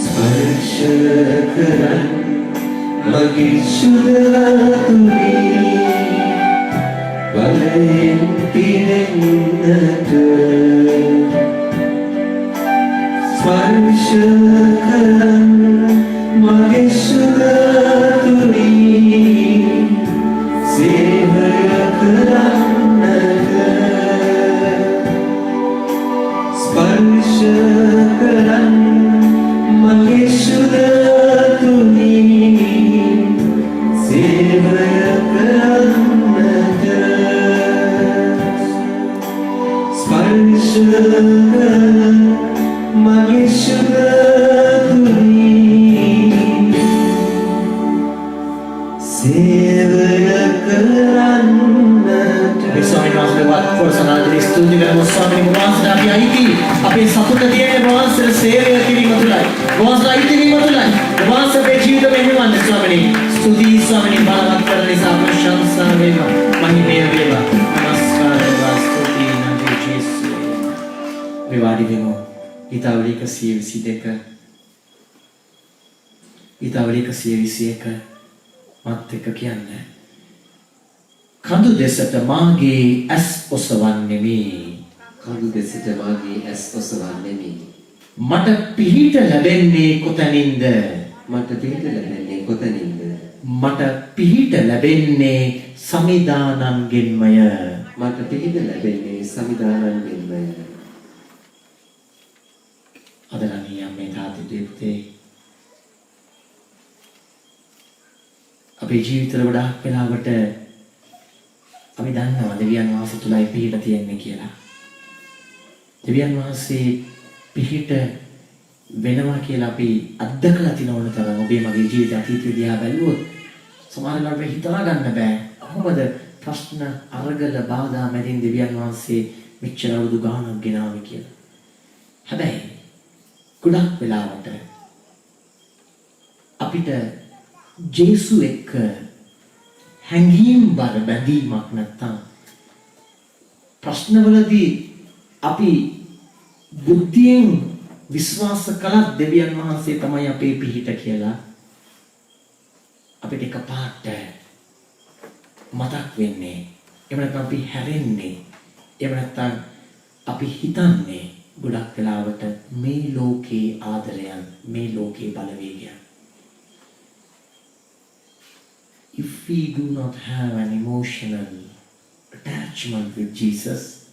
ස්පර්ශ කරන් මගේ සුගතුනි බලයෙන් පිරෙන්නට ස්පර්ශ කරන් මගේ සුගතුනි සේවය කරන්නට ස්පර්ශ කරන් මගේ සුගතුනි සේවය කරන්නට ස්පර්ශ කරන් මගේ සුගතුනි සේවය කරන්නට ස්වාමීන් වහන්සේ වත් පොරසනාදී ස්තුති කරමු ස්වාමීන් වහන්සේ අපි අයිති අපේ සතුට තියෙන වහන්සේ සේවය කිරීම තුළයි වහන්සේ අයිති වීම තුළයි වහන්සේ අපේ ජීවිත මෙහෙමන්නේ ස්වාමීනි ස්තුති ස්වාමීනි බලවත් කරන නිසා ප්‍රශංසා වේවා මහිමය වේවා නමස්කාර වේවා ස්තුති නන්දි ජේසු විවාඩි වෙමු ඊතාවලි 122 ඊතාවලි 121 මත් එක්ක කියන්නේ කඳු දෙසට මාගේ ඇස් ඔසවන්නෙමි කඳු දෙසට මාගේ ඇස් ඔසවන්නෙමි මට පිහිට ලැබෙන්නේ කොතැනින්ද මට පිහිට ලැබෙන්නේ කොතැනින්ද මට පිහිට ලැබෙන්නේ සමිදානන්ගෙන්මය මට පිහිට ලැබෙන්නේ සමිදානන්ගෙන්මය අදරණීය මේ තාත්ති දෙප්තේ අපේ ජීවිතවල ගොඩාක් වෙලාවට අපි දන්නවා දෙවියන් වහන්සේ තුලයි පිහිට තියෙන්නේ කියලා. දෙවියන් වහන්සේ පිහිට වෙනවා කියලා අපි අත්දකලා තිනවන තරම් ඔබේ මගේ ජීවිත අතීතය දිහා බැලුවොත් සමහර වෙලාවට හිතා ගන්න බෑ. කොහොමද ප්‍රශ්න අරගල බාධා මැදින් දෙවියන් වහන්සේ මෙච්චර අවුරුදු ගානක් ගෙනාවේ කියලා. හැබැයි ගොඩක් වෙලාවට අපිට ජේසු එක්ක හැඟීම් බර බැඳීමක් නැත්තම් ප්‍රශ්නවලදී අපි බුද්ධියෙන් විශ්වාස කළත් දෙවියන් වහන්සේ තමයි අපේ පිහිට කියලා අපිට එකපාරට මතක් වෙන්නේ. එහෙම නැත්නම් අපි හැරෙන්නේ. එහෙම නැත්නම් අපි හිතන්නේ ගොඩක් වෙලාවට මේ ලෝකේ ආදරයන්, මේ ලෝකේ බලවේගයන්. If we do not have an emotional attachment with Jesus,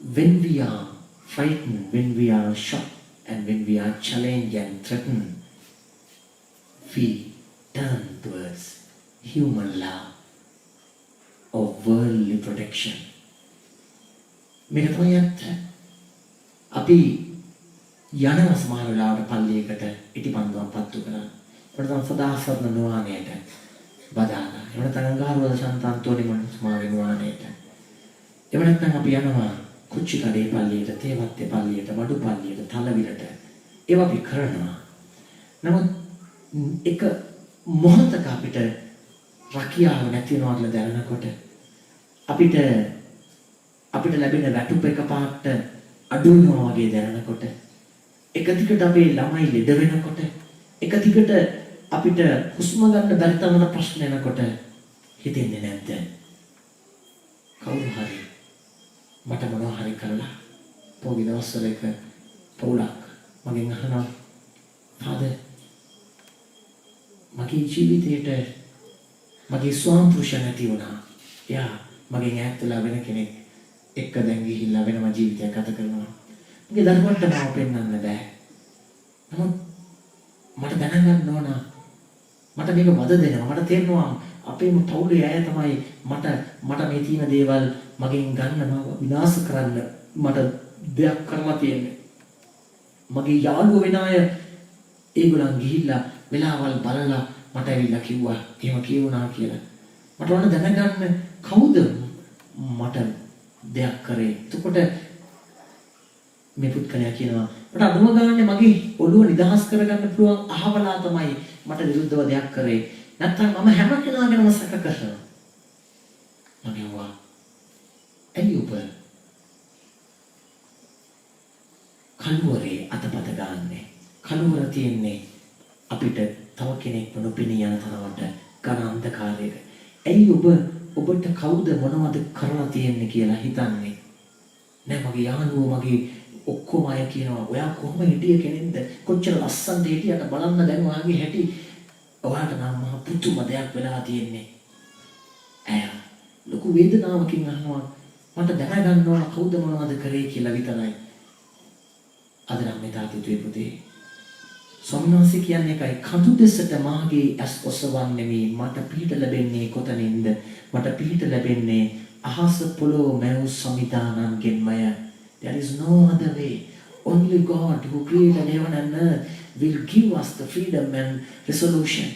when we are frightened, when we are shocked, and when we are challenged and threatened, we turn towards human love or worldly protection. මේක තමයි ඇත්ත. අපි යනවා සමහර වෙලාවට පල්ලියකට ඉටිපන්දුවක් පත්තු කරලා. ඒකට තමයි සදාසත්න නුවාණයට බදාලා. ඒකට තමයි ගාරුවද සන්තාන්තෝනි මනුස්මාවෙන් වාණයට. එහෙම නැත්නම් අපි යනවා කුච්චි කඩේ පල්ලියට, තේවත්තේ පල්ලියට, මඩු පල්ලියට, තලවිලට. ඒවා අපි කරනවා. නමුත් එක මොහොතක අපිට රැකියාව නැති වෙනවා කියලා දැනනකොට අපිට ලැබෙන වැටුප එකපාරට අඩු වෙනවා වගේ දැනනකොට එක දිගට අපේ ළමයි ලෙඩ වෙනකොට එක දිගට අපිට හුස්ම ගන්න බැරි තරම් ප්‍රශ්න එනකොට හිතෙන්නේ නැද්ද? කවුරු හරි මට මොනවා හරි කරලා පොඩි දවස්වල එක පොලක් මගෙන් අහනවා "ෆාදර් මගේ ජීවිතේට මගේ ස්වාම පුරුෂ නැති වුණා. එයා මගෙන් ඈත් වෙලා වෙන කෙනෙක් එක්ක දැන් ගිහිල්ලා වෙනම ජීවිතයක් ගත කරනවා. මගේ දරුවන්ට මාව පෙන්වන්න බෑ. නමුත් මට දැනගන්න ඕන මට මේක වද දෙනවා. මට තේරෙනවා අපේම පවුලේ අය තමයි මට මේ තියෙන දේවල් මගෙන් ගන්න මාව විනාශ කරන්න මට දෙයක් කරලා තියෙන්නේ. මගේ යාළුවෝ වෙන අය ඒගොල්ලන් ගිහිල්ලා වෙලාවල් බලලා මට ඇවිල්ලා කිව්වා එහෙම කියුණා කියලා. මට ඕන දැනගන්න කවුද මට දෙයක් කරේ. එතකොට මේ පුත්කලයා කියනවා මට අඳුම ගන්න මගේ ඔළුව නිදහස් කරගන්න පුළුවන් අහවලා තමයි මට විරුද්ධව දෙයක් කරේ. නැත්තම් මම හැම කෙනාගේම සැක කරනවා. මම කිව්වා ඇයි ඔබ කලුවරේ අතපත ගන්නනේ? කලුවර තියෙන්නේ අපිට තව කෙනෙක් නොපෙනී යන තරමට ඝන අන්ධකාරයක. ඇයි ඔබට කවුද මොනවද කරලා තියෙන්නේ කියලා හිතන්නේ? නෑ මගේ යාළුවෝ මගේ ඔක්කොම අය කියනවා ඔයා කොහොම හිටිය කෙනෙක්ද? කොච්චර ලස්සනද හිටියට බලන්න දැන් ඔයාගේ හැටි. ඔයාට නම් මහ පුදුම දෙයක් වෙලා තියෙන්නේ. ඇය ලොකු වේදනාවකින් අහනවා මට දැනගන්න ඕන කවුද මොනවද කරේ කියලා විතරයි. අද නම් මේ තාත්තුවේ පුතේ සොම්නෝසි කියන්නේ එකයි කඳු දෙසට මාගේ ඇස් ඔසවන්නේ මේ මට පිහිට ලැබෙන්නේ කොතනින්ද? මට පිහිට ලැබෙන්නේ අහස පොළොව මැව් සමිදානන්ගෙන්මය. There is no other way. Only God who created heaven and earth will give us the freedom and resolution.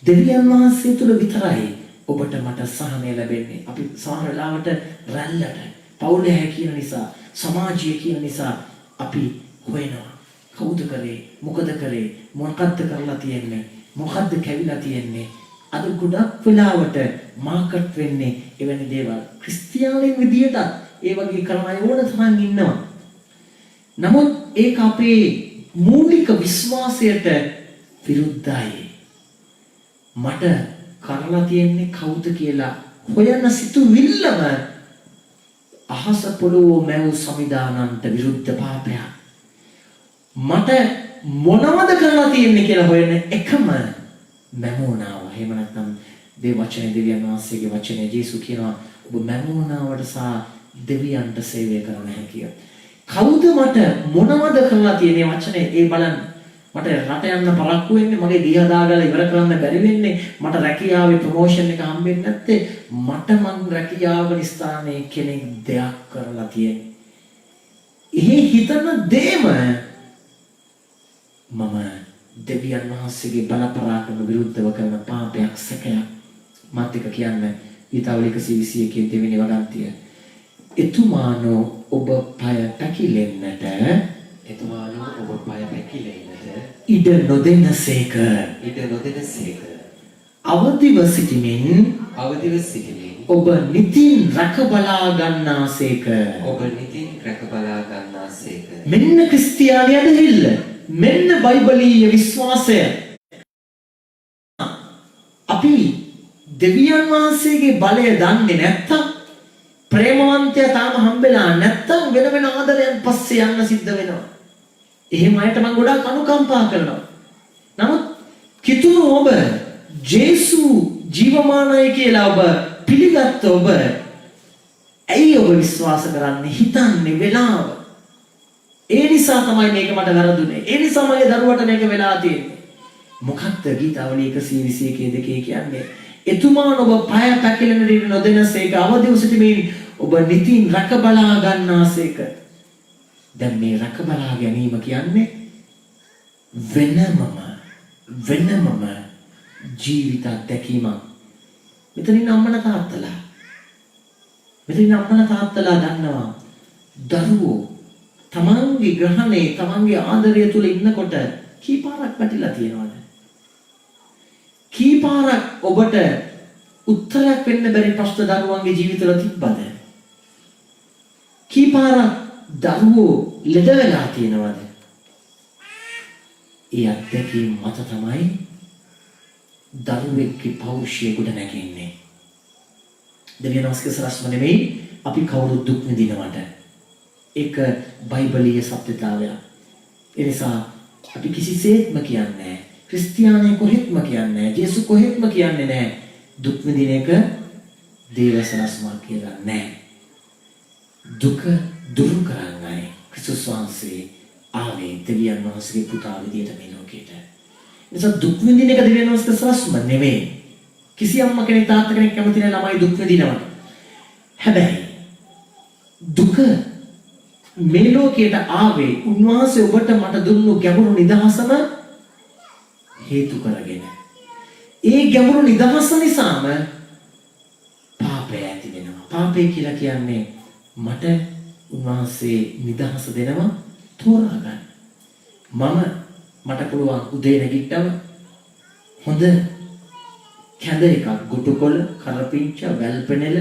දෙවියන් වහන්සේ තුල විතරයි ඔබට මට සහනය ලැබෙන්නේ. අපි සමහර වෙලාවට රැල්ලට පවුලේ කියන නිසා සමාජය කියන නිසා අපි හොයනවා කවුද කරේ මොකද කරේ මොකක්ද කරලා තියෙන්නේ මොකක්ද කැවිලා තියෙන්නේ. අද ගොඩක් වෙලාවට මාකට් වෙන්නේ එවැනි දේවල්. ක්‍රිස්තියානින් විදියට ඒ වගේ කරන අය ඕන තරම් ඉන්නවා. නමුත් ඒක අපේ මූලික විශ්වාසයට විරුද්ධයි. මට කරලා තියෙන්නේ කවුද කියලා හොයන සිතුවිල්ලම අහස පොළොව මැව් සමිදානන්ට විරුද්ධ පාපයක්. මට මොනවද කරලා තියෙන්නේ කියලා හොයන එකම මැමෝනාව. එහෙම නැත්නම් වචනේ දෙවියන් වහන්සේගේ වචනේ ජේසු කියනවා ඔබ මැමෝනාවට සහ දෙවියන්ට සේවය කරන්න හැකියි. කවුද මට මොනවද කරලා තියෙන්නේ වචනේ ඒ බලන්න. මට රට යන්න පරක්කු වෙන්නේ, මගේ දී හදාගලා ඉවර කරන්න බැරි වෙන්නේ, මට රැකියාවේ ප්‍රොමෝෂන් එක හම්බෙන්නේ නැත්තේ, මට මං රැකියාව ස්ථානයේ කෙනෙක් දෙයක් කරලා තියෙන්නේ. ඒ හිතන දේම මම දෙවියන් වහන්සේගේ බලපරාක්‍රම විරුද්ධව කරන පාපයක්, සැකයක්. මාත් එක කියන්නේ ඊතාවලික 121 දෙවෙනි වගන්තිය. එතුමානෝ ඔබ පය පැකිලෙන්නට, එතුමානෝ ඔබ පය පැකිලෙන්නට ඉඩ නොදෙනසේක. අවදිව සිටිමින් ඔබ නිතින් රැක බලා ගන්නාසේක. මෙන්න ක්‍රිස්තියානි ඇදහිල්ල. මෙන්න බයිබලීය විශ්වාසය. අපි දෙවියන් වහන්සේගේ බලය දන්නේ නැත්තම්, ප්‍රේමවන්තයා තාම හම්බෙලා නැත්තම් වෙන වෙන ආදරයන් පස්සේ යන්න සිද්ධ වෙනවා. එහෙම අයට මම ගොඩාක් අනුකම්පා කරනවා. නමුත් කිතුණු ඔබ ජේසු ජීවමානයි කියලා ඔබ පිළිගත්ත ඔබ ඇයි ඔබ විශ්වාස කරන්නේ, හිතන්නේ වෙලාව? ඒ නිසා තමයි මේක මට වැරදුනේ. ඒ නිසා මගේ දරුවට මේක වෙලා තියෙන්නේ. මොකක්ද ගීතාවලිය 121 කියන්නේ? එතුමාන් ඔබ පය පැකිලෙන දින නොදෙනසේක, අවදිව සිටීමෙන් ඔබ නිතින් රැක බලා ගන්නාසේක. දැන් මේ රැක බලා ගැනීම කියන්නේ වෙනමම ජීවිත අත්දැකීමක්. මෙතනින් අම්මලා තාත්තලා දන්නවා දරුවෝ තමන්ගේ ග්‍රහණේ, තමන්ගේ ආදරය තුල ඉන්නකොට කී පාරක් පැටිලා තියෙනවද? කී පාරක් ඔබට උත්තරයක් වෙන්න බැරි ප්‍රශ්න දරුවන්ගේ ජීවිතවල තිබ්බද? කී පාරක් දරුවෝ ලෙඩ වෙලා තියෙනවද? ඒ අත්දැකීම් මත තමයි දරුවෙක්ගේ පෞරුෂය ගොඩ නැගෙන්නේ. දෙවියන් වහන්සේගේ සරස්ම නෙමෙයි, අපි කවුරුත් දුක් විඳිනවට. ඒක බයිබලීය සත්‍යතාවයක්. ඒ නිසා අපි කිසිසේත්ම කියන්නේ නැහැ, ක්‍රිස්තියානි කොහෙත්ම කියන්නේ නැහැ, ජේසු කොහෙත්ම කියන්නේ නැහැ දුක් විඳින එක දේව සරස්මක් කියලා නැහැ. දුක දුරු කරන්නයි ක්‍රිස්තුස් වහන්සේ ආවේ, දෙවියන් වහන්සේගේ පුතා විදියට මේ ලෝකෙට. නිසා දුක් විඳින එක දෙවියන් වහන්සේගේ සරස්ම නෙමෙයි. කිසි අම්මා කෙනෙක් තාත්තා කෙනෙක් කැමති නැහැ ළමයි දුක් විඳිනවා. හැබැයි දුක මේ ලෝකයට ආවේ උන්වහන්සේ ඔබට මට දුන්නු ගැඹුරු නිදහසම හේතු කරගෙන. ඒ ගැඹුරු නිදහස නිසාම පාපය ඇති වෙනවා. පාපය කියලා කියන්නේ මට උන්වහන්සේ නිදහස දෙනවා තෝරා ගන්න. මට පුළුවන් උදේ නැගිට්ටම හොඳ කැඳ එකක්, ගොටුකොළ, කරපිංච, වැල්පෙනෙල,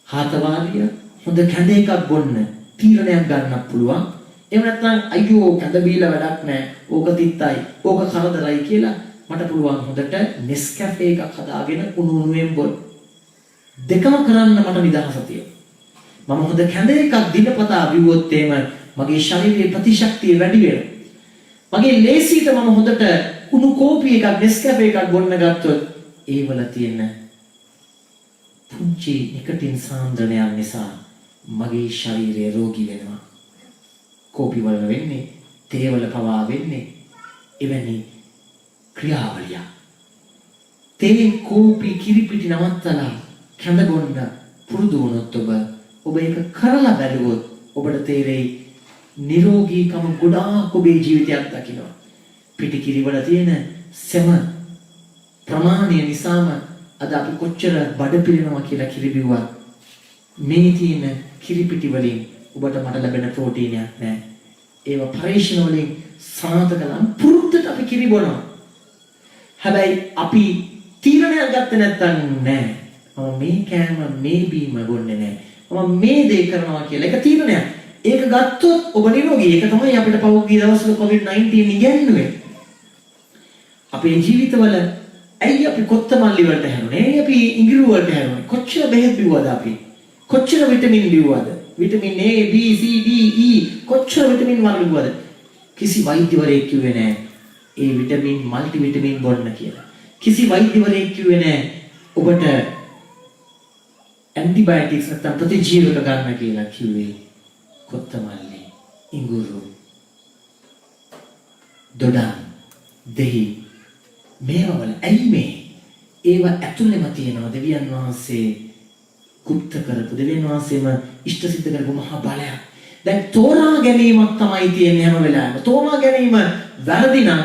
හාතවාරිය හොඳ කැඳ එකක් බොන්න තීරණයක් ගන්නත් පුළුවන්. එහෙම නැත්නම් අයියෝ කැඳ බීලා වැඩක් නැහැ, ඕක තිත්තයි, ඕක කරදරයි කියලා මට පුළුවන් හොඳට Nescafe එකක් හදාගෙන උණු උණුවෙන් බොන්න. දෙකම කරන්න මට නිදහස තියෙනවා. මම හොඳ කැඳ එකක් දිනපතා බිව්වොත් එහෙම මගේ ශරීරයේ ප්‍රතිශක්තිය වැඩි වෙනවා. මගේ ලේසියට මම හොඳට උණු කෝපි එකක්, Nescafe එකක් බොන්න ගත්තොත් ඒවල තියෙන පුංචි නිකටින් සාන්ද්‍රණයන් නිසා මගේ ශරීරය රෝගී වෙනවා. කෝපි වල වෙන්නේ, තේ වල පවා වෙන්නේ එවැනි ක්‍රියාවලිය. තේ, කෝපි, කිරිපිටි නවත්තලා කැඳ බොන්න පුරුදු වුණොත් ඔබ ඒක කරලා බැලුවොත් ඔබට තේරෙයි නිරෝගීකම ගොඩාක් ඔබේ ජීවිතයක් දකිනවා. පිටි කිරි වල තියෙන සෙම ප්‍රමාණය නිසාම අද අපි කොච්චර බඩ පිරෙනවා කියලා කිරි බිව්වත් මේ තියෙන කිරි පිටි වලින් ඔබට මට ලැබෙන ප්‍රෝටීනයක් නැහැ. ඒව පරීක්ෂණ වලින් සනාථ කළාම පුරුද්දට අපි කිරි බොනවා. හැබැයි අපි තීරණයක් ගත්තේ නැත්නම් නෑ. මම මේ කෑම, මේ බීම බොන්නේ නෑ. මම මේ දේ කරනවා කියලා. ඒක තීරණයක්. ඒක ගත්තොත් ඔබ නිරෝගී. ඒක තමයි අපිට පහුගිය දවස්වල COVID-19 ඉගෙනුවේ. අපේ ජීවිතවල ඇයි අපි කොත්තමල්ලි වලට හැරුණේ? ඇයි අපි ඉඟිරු වලට හැරුණේ? කොච්චර බෙහෙත් බිව්වද අපි? කොච්චර විටමින් බිව්වද? Vitamin A, B, C, D, E කොච්චර විටමින් වර්ග බිව්වද? කිසි වෛද්‍යවරයෙක් කිව්වේ නෑ ඒ විටමින් මල්ටි විටමින් බොන්න කියලා. කිසි වෛද්‍යවරයෙක් කිව්වේ නෑ ඔබට ඇන්ටිබයොටික්ස් නැත්නම් ප්‍රතිජීවක ගන්න කියලා කිව්වේ කොත්තමල්ලි, ඉඟුරු, දොඩම් දෙහි මේවවල ඇයි මේ ඒව ඇතුළෙම තියෙනවා දෙවියන් වහන්සේ කුප්ත කරපු දෙවියන් වහන්සේම ඉෂ්ට සිද්ධ කරපු මහා බලයක්. දැන් තෝරා ගැනීමක් තමයි තියෙන්නේ හැම වෙලාවෙම. තෝරා ගැනීම වැරදි නම්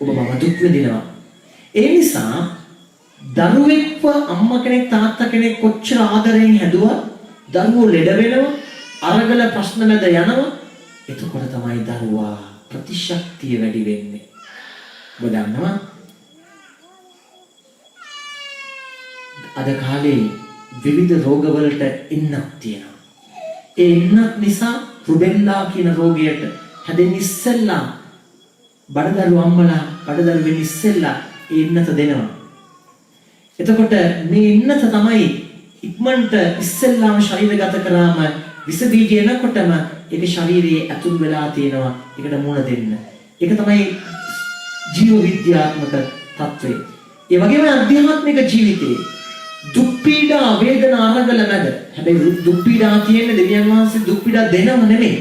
ඔබ මම දුක් විඳිනවා. ඒ නිසා දරුවෙක්ව අම්මා කෙනෙක් තාත්තා කෙනෙක් කොච්චර ආදරෙන් හැදුවත් දරුවෝ ලෙඩ වෙනවා, අරගල ප්‍රශ්න මැද යනවා. එතකොට තමයි දරුවා ප්‍රතිශක්තිය වැඩි වෙන්නේ. ඔබ දන්නවා අද කාලේ විවිධ රෝගවලට එන්නක් තියෙනවා. ඒ එන්නක් නිසා රුබෙල්ලා කියන රෝගයට හැදෙන්න ඉස්සෙල්ලා බඩදරු අම්මලා බඩදරු වෙන්න ඉස්සෙල්ලා ඒ එන්නත දෙනවා. එතකොට මේ එන්නත තමයි ඉක්මනට ඉස්සෙල්ලාම ශරීරගත කරාම විස බීජ එනකොටම ඒක ශරීරයේ ඇතුල් වෙලා තියෙනවා. ඒකට මුණ දෙන්න. ඒක තමයි ජීව විද්‍යාත්මක තත්ත්වය. ඒ වගේම අධ්‍යාත්මික ජීවිතයේ දුක් පීඩා වේදනා අරගල මැද හැබැයි දුක් පීඩා තියෙන්නේ දෙවියන් වහන්සේ දුක් පීඩා දෙනව නෙමෙයි.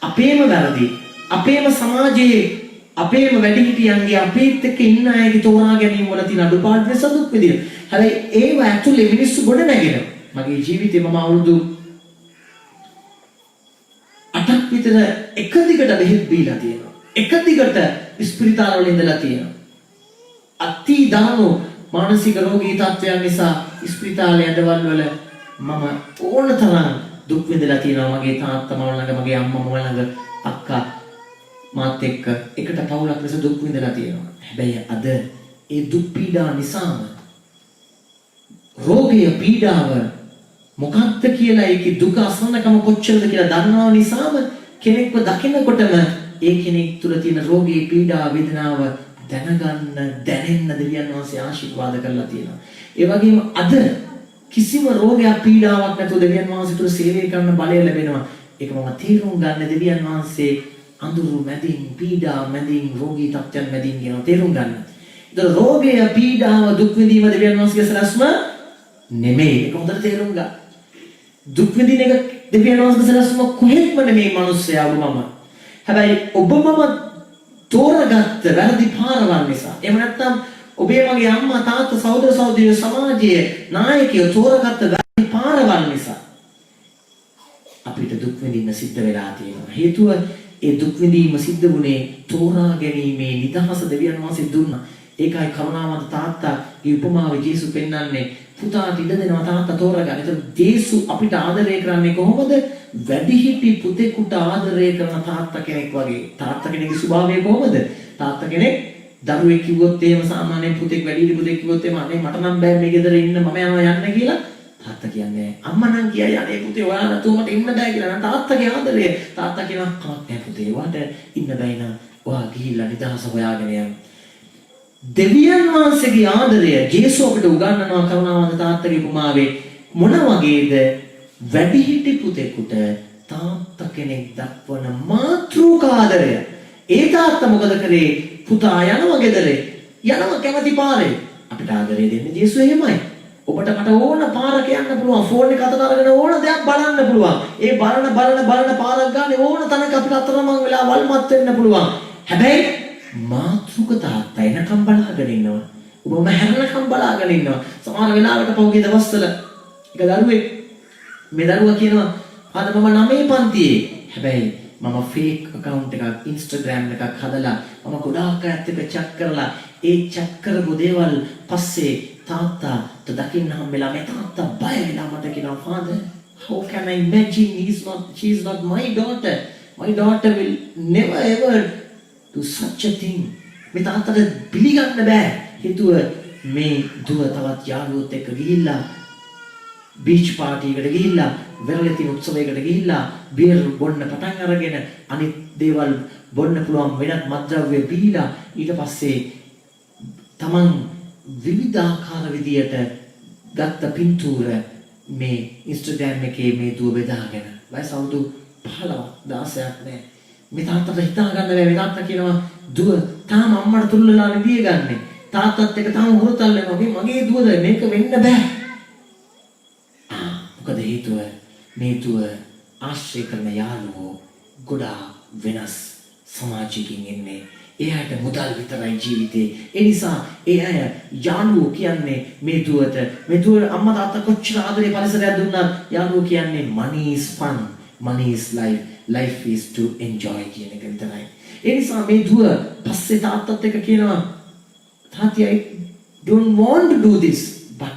අපේම වැරදි. අපේම සමාජයේ අපේම වැඩිහිටියන්ගේ අපේත් එක්ක ඉන්න අයගේ තෝරා ගැනීම වල තියෙන අඩුපාඩු නිසා දුක් විඳිනවා. හැබැයි ඒව ඇතුලේ මිනිස්සු ගොඩ නැගෙනවා. මගේ ජීවිතේ මම අවුරුදු 8ක් විතර එක දිගට බෙහෙත් බීලා තියෙනවා. එක දිගට ස්පිරිතාල වල ඉඳලා තියෙනවා. අති දානු මානසික රෝගී තත්ත්වයන් නිසා ස්පිරිතාලේ ඇදවල් වල මම ඕනතරම් දුක් විඳලා තියෙනවා. මගේ තාත්තා මම ළඟ, මගේ අම්මා මම ළඟ, අක්කා මාත් එක්ක එකට පවුලක් ලෙස දුක් විඳලා තියෙනවා. හැබැයි අද ඒ දුක් පීඩා නිසාම රෝගය පීඩාව මොකක්ද කියලා ඒකේ දුක අසන්නකම කොච්චරද කියලා දන්නව නිසාම කෙනෙක්ව දකිනකොටම ඒ කෙනෙක් තුළ තියෙන රෝගී පීඩා වේදනාව දැනගන්න දැනෙන්න දෙවියන් වහන්සේ ආශිර්වාද කරලා තියෙනවා. ඒ වගේම අද කිසිම රෝගයක් පීඩාවක් නැතුව දෙවියන් වහන්සේ තුළ සේවය කරන්න බලය ලැබෙනවා. ඒක මම තේරුම් ගන්න දෙවියන් වහන්සේ අඳුරු මැදින් පීඩා මැදින් රෝගී තත්ත්වයන් මැදින් කියන තේරුම් ගන්න. ඒතර රෝගය පීඩාව දුක් විඳීම දෙවියන් වහන්සේගේ සලස්ම නෙමෙයි. ඒක හොඳට තේරුම් ගන්න. දුක් විඳින එක දෙවියන් වහන්සේගේ සලස්ම කොහෙත්ම නෙමෙයි මිනිස්සයා වුමම. හැබැයි ඔබ මම තෝරගත්ත වැරදි පාරවල් නිසා. එහෙම නැත්නම් ඔබේ මගේ අම්මා තාත්තා සහෝදර සහෝදරියෝ සමාජයේ නායකයෝ තෝරගත්ත වැරදි පාරවල් නිසා අපිට දුක් විඳින්න සිද්ධ වෙලා තියෙනවා. හේතුව ඒ දුක් විඳීම සිද්ධ වුණේ තෝරා ගැනීමේ නිදහස දෙවියන් වහන්සේ දුන්නා. ඒකයි කරුණාවන්ත තාත්තාගේ උපමාව ජේසු පෙන්වන්නේ පුතාට ඉඩ දෙනවා තාත්තා තෝරගන්න. ඒතර ජේසු අපිට ආදරය කරන්නේ කොහොමද? වැඩිහිටි පුතෙකුට ආදරය කරන තාත්තා කෙනෙක් වගේ. තාත්තා කෙනෙක්ගේ ස්වභාවය කොහොමද? තාත්තා කෙනෙක් දරුවෙක් කිව්වොත් එහෙම සාමාන්‍යයෙන් පුතෙක් වැඩිහිටි පුතෙක් කිව්වොත් එහෙම අනේ මට නම් බෑ මේ ගෙදර ඉන්න මම යනවා යන්න කියලා තාත්තා කියන්නේ අම්මා නම් කියයි අනේ පුතේ ඔයා නැතුව මට ඉන්න බෑ කියලා. නම් තාත්තගේ ආදරය. තාත්තා කියනවා කමක් නෑ පුතේ ඔයාට ඉන්න බෑ නම් ඔයා ගිහිල්ලා නිදහස හොයාගෙන යන්න. දෙවියන් වහන්සේගේ ආදරය ජේසු අපිට උගන්වනවා කරුණාවන්ත තාත්තගේ උපමාවේ මොන වගේද? වැඩිහිටි පුතෙකුට තාත්තා කෙනෙක් දක්වන මාතෘකාදරය. ඒ තාත්තා මොකද කරේ? පුතා යනවා ගෙදරේ. යනවා කැමති පාරේ. අපිට ආදරය දෙන්නේ ජේසු එහෙමයි. ඔබට මට ඕන පාරක යන්න පුළුවන්. ෆෝන් එක අතට අරගෙන ඕන දෙයක් බලන්න පුළුවන්. ඒ බලන පාරක් ගානේ ඕන තැනක අපිට අතරමං වෙලා වල්මත් වෙන්න පුළුවන්. හැබැයි මාතෘක තාත්තා එනකම් බලාගෙන ඉන්නවා. ඔබම හැරෙනකම් බලාගෙන ඉන්නවා. සමහර වෙලාවට පහුගිය දවස්වල එක දරුවෙක් මේ දරුවා කියනවා අද මම 9 පන්තියේ. හැබැයි මම ෆේක් account එකක් Instagram එකක් හදලා මම ගොඩාක් අයත් එක්ක chat කරලා ඒ chat කරපු දේවල් පස්සේ තාත්තාට දකින්න හම්බෙලා මේ තාත්තා බය වෙලා මට කියනවා father how can I imagine she is not my daughter will never ever do such a thing. මේ තාත්තට පිළිගන්න බෑ. හේතුව මේ දුව තවත් යාළුවොත් එක්ක ගිහිල්ලා බීච් පාටි එකට ගිහිල්ලා වෙරළතින් උත්සවයකට ගිහිල්ලා බියර් බොන්න පටන් අරගෙන අනිත් දේවල් බොන්න පුළුවන් වෙනත් මත්ද්‍රව්‍ය බීලා ඊට පස්සේ තමන් විවිධාකාර විදියට ගත්ත පින්තූර මේ Instagram එකේ මේ දුව බෙදාගෙන වයස අවුරුදු 15 16ක් නෑ. මේ තාත්තට හිතා ගන්න බැහැ. මේ තාත්තා කියනවා දුව තාම අම්මට තුල්ලලා නිදිය ගන්නෙ. තාත්තත් එක්ක තාම හුරුතල් වෙනවා. මගේ දුවද මේක වෙන්න බෑ. මොකද හේතුව මේ දුව ආශ්‍රය කරන යාළුවෝ ගොඩාක් වෙනස් සමාජයකින් එන්නේ. එයාට මුදල් විතරයි ජීවිතේ. ඒ නිසා ඒ අය යාළුවෝ කියන්නේ මේ දුවට අම්මා තාත්තා කොච්චර ආදරේ පරිසරයක් දුන්නත් යාළුවෝ කියන්නේ money is fun, money is life, life is to enjoy කියන එක විතරයි. ඒ නිසා මේ දුව පස්සේ තාත්තත් එක්ක කියනවා තාත්තා I don't want to do this but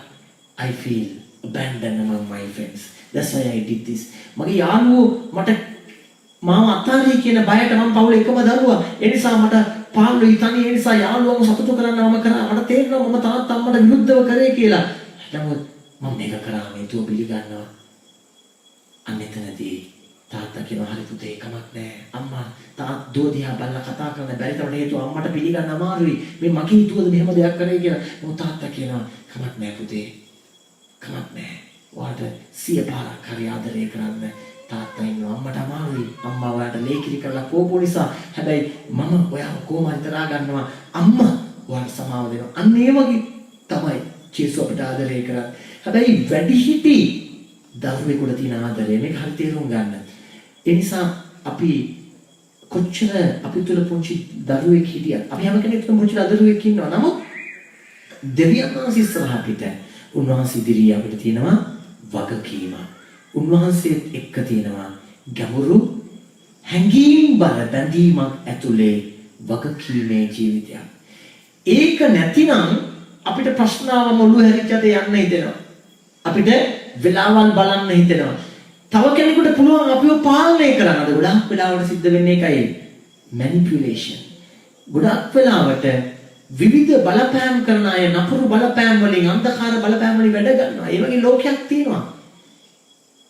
I feel abandoned among my friends. That's why I did this. මගේ යාළුවෝ මට මාව අතාරිය කියන බයට මම පවුලේ එකම දරුවා. ඒ නිසා මට පාළුයි තනි ඒ නිසා යාළුවෝම සතුටු කරන්න මම කරා. මට තේරෙනවා මම තාත්තා අම්මට විරුද්ධව කරේ කියලා. නමුත් මම මේක කරා මේ දුව පිළිගන්නවා. අන්න එතනදී තාත්තා කියනවා හරි පුතේ කමක් නැහැ. අම්මා දුව දිහා බලලා කතා කරන්න බැරි තරමට හේතුව අම්මට පිළිගන්න අමාරුයි. මේ මගේ දුවද මෙහෙම දෙයක් කරේ කියලා. මොකද තාත්තා කියනවා කමක් නැහැ පුතේ. කමක් නැහැ. ඔයාට 100 පාරක් හරි ආදරය කරන්න තාත්තා ඉන්නවා. අම්මට අමාරුයි. අම්මා ඔයාට ලේකිරි කරලා කෝපෝ නිසා. හැබැයි මම ඔයාව කොහොම හරි තරහා ගන්නවා. අම්මා ඔයාට සමාව දෙනවා. අන්න ඒ වගේ තමයි ජේසුස් අපට ආදරය කරන්නේ. හැබැයි වැඩිහිටි දරුවෙකුට තියෙන ආදරය මේක හරි තේරුම් ගන්න. ඒ නිසා අපි කොච්චර අපි තුල පුංචි දරුවෙක් හිටියත් අපි හැම කෙනෙක් තුල පුංචි දරුවෙක් ඉන්නවා. නමුත් දෙවියන් වහන්සේ ඉස්සරහ පිට උන්වහන්සේ ඉදිරියේ අපිට තියෙනවා වගකීම. උන්වහන්සේත් එක්ක තියෙනවා ගැඹුරු හැඟීම් බර බැඳීමක් ඇතුලේ වගකීමේ ජීවිතයක්. ඒක නැතිනම් අපිට ප්‍රශ්නාවම ඔළුව හැරිච්චට යන්න හිතෙනවා. අපිට වෙලාවල් බලන්න හිතෙනවා. තව කෙනෙකුට පුළුවන් අපිව පාලනය කරන්න. අද ගොඩක් වෙලාවට සිද්ධ වෙන්නේ ඒකයි. මැනිපියුලේෂන්. ගොඩක් වෙලාවට විවිධ බලපෑම් කරන අය නපුරු බලපෑම් වලින් අන්ධකාර බලපෑම් වලින් වැඩ ගන්නවා. ඒ වගේ ලෝකයක් තියෙනවා.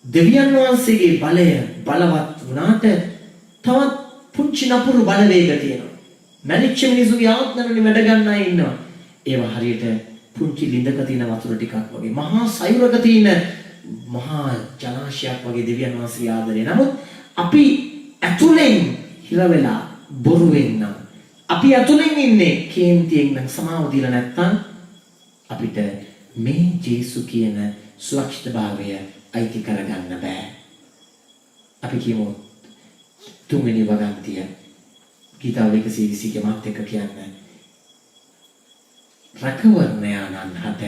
දෙවියන් වහන්සේගේ බලය බලවත් වුණාට තවත් පුංචි නපුරු බලවේග තියෙනවා. මැනිච්ච මිනිසුගේ ආත්මවලින් වැඩ ගන්න අය ඉන්නවා. ඒවා හරියට පුංචි ලිඳක තියෙන වතුර ටිකක් වගේ මහා සයුරක තියෙන මහා ජලාශයක් වගේ දෙවියන් වහන්සේගේ ආදරය. නමුත් අපි ඇතුලෙන් හිර වෙලා බොරුවෙන් නම් අපි ඇතුලෙන් ඉන්නේ කේන්තියෙන් නම් සමාව දීලා නැත්තම් අපිට මේ ජේසු කියන සුරක්ෂිතභාවය අයිති කරගන්න බෑ. අපි කියමු තුන්වෙනි වගන්තිය ගීතාව 120 මාත් එක්ක කියන්නේ රැකවරණයන්න් හට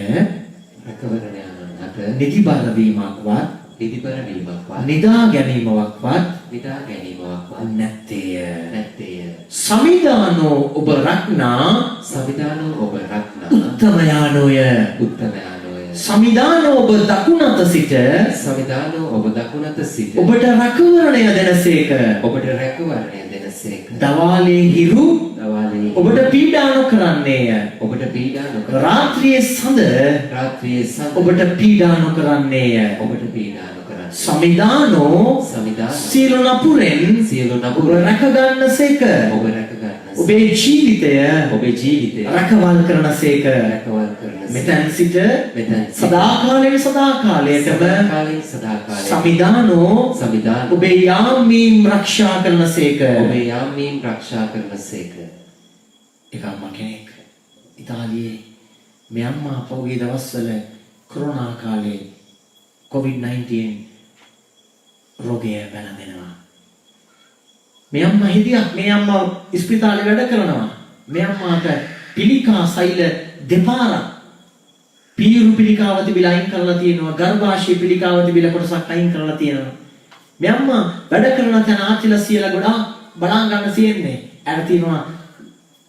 නිදිබර වීමක්වත් නිදා ගැනීමක්වත් නැත්තේය. සමිදානෝ ඔබ රක්නා උත්තමයානෝය. සමිදානෝ ඔබ දකුණත සිට ඔබට රැකවරණය දෙනසේක. දවාලේ හිරු ඔබට පීඩා නොකරන්නේය. රාත්‍රියේ සඳ ඔබට පීඩා නොකරන්නේය. සමිදානෝ සියලු නපුරෙන් ඔබ රැකගන්නසේක. ඔබේ ජීවිතය රැකවල් කරනසේක. මෙතැන් සිට සදාකාලයෙන් සදාකාලයටම සමිදානෝ ඔබේ යාමීම් රක්ෂා කරනසේක. එක අම්මා කෙනෙක් ඉතාලියේ මේ අම්මා පහුගිය දවස්වල කොරෝනා කාලේ COVID-19 රෝගය වැළඳෙනවා. මේ අම්මා හිටියක් මේ අම්මා ස්පිතාලේ වැඩ කරනවා. මේ අම්මාට පිළිකා සෛල දෙපාරක් පීරු පිළිකාව තිබිලා අයින් කරලා තියෙනවා. ගර්භාෂය පිළිකාව තිබිලා කොටසක් අයින් කරලා තියෙනවා. මේ අම්මා වැඩ කරන තැන ආච්චිලා සියලා ගොඩාක් බලන් ගන්න තියෙන්නේ. ඇර තියෙනවා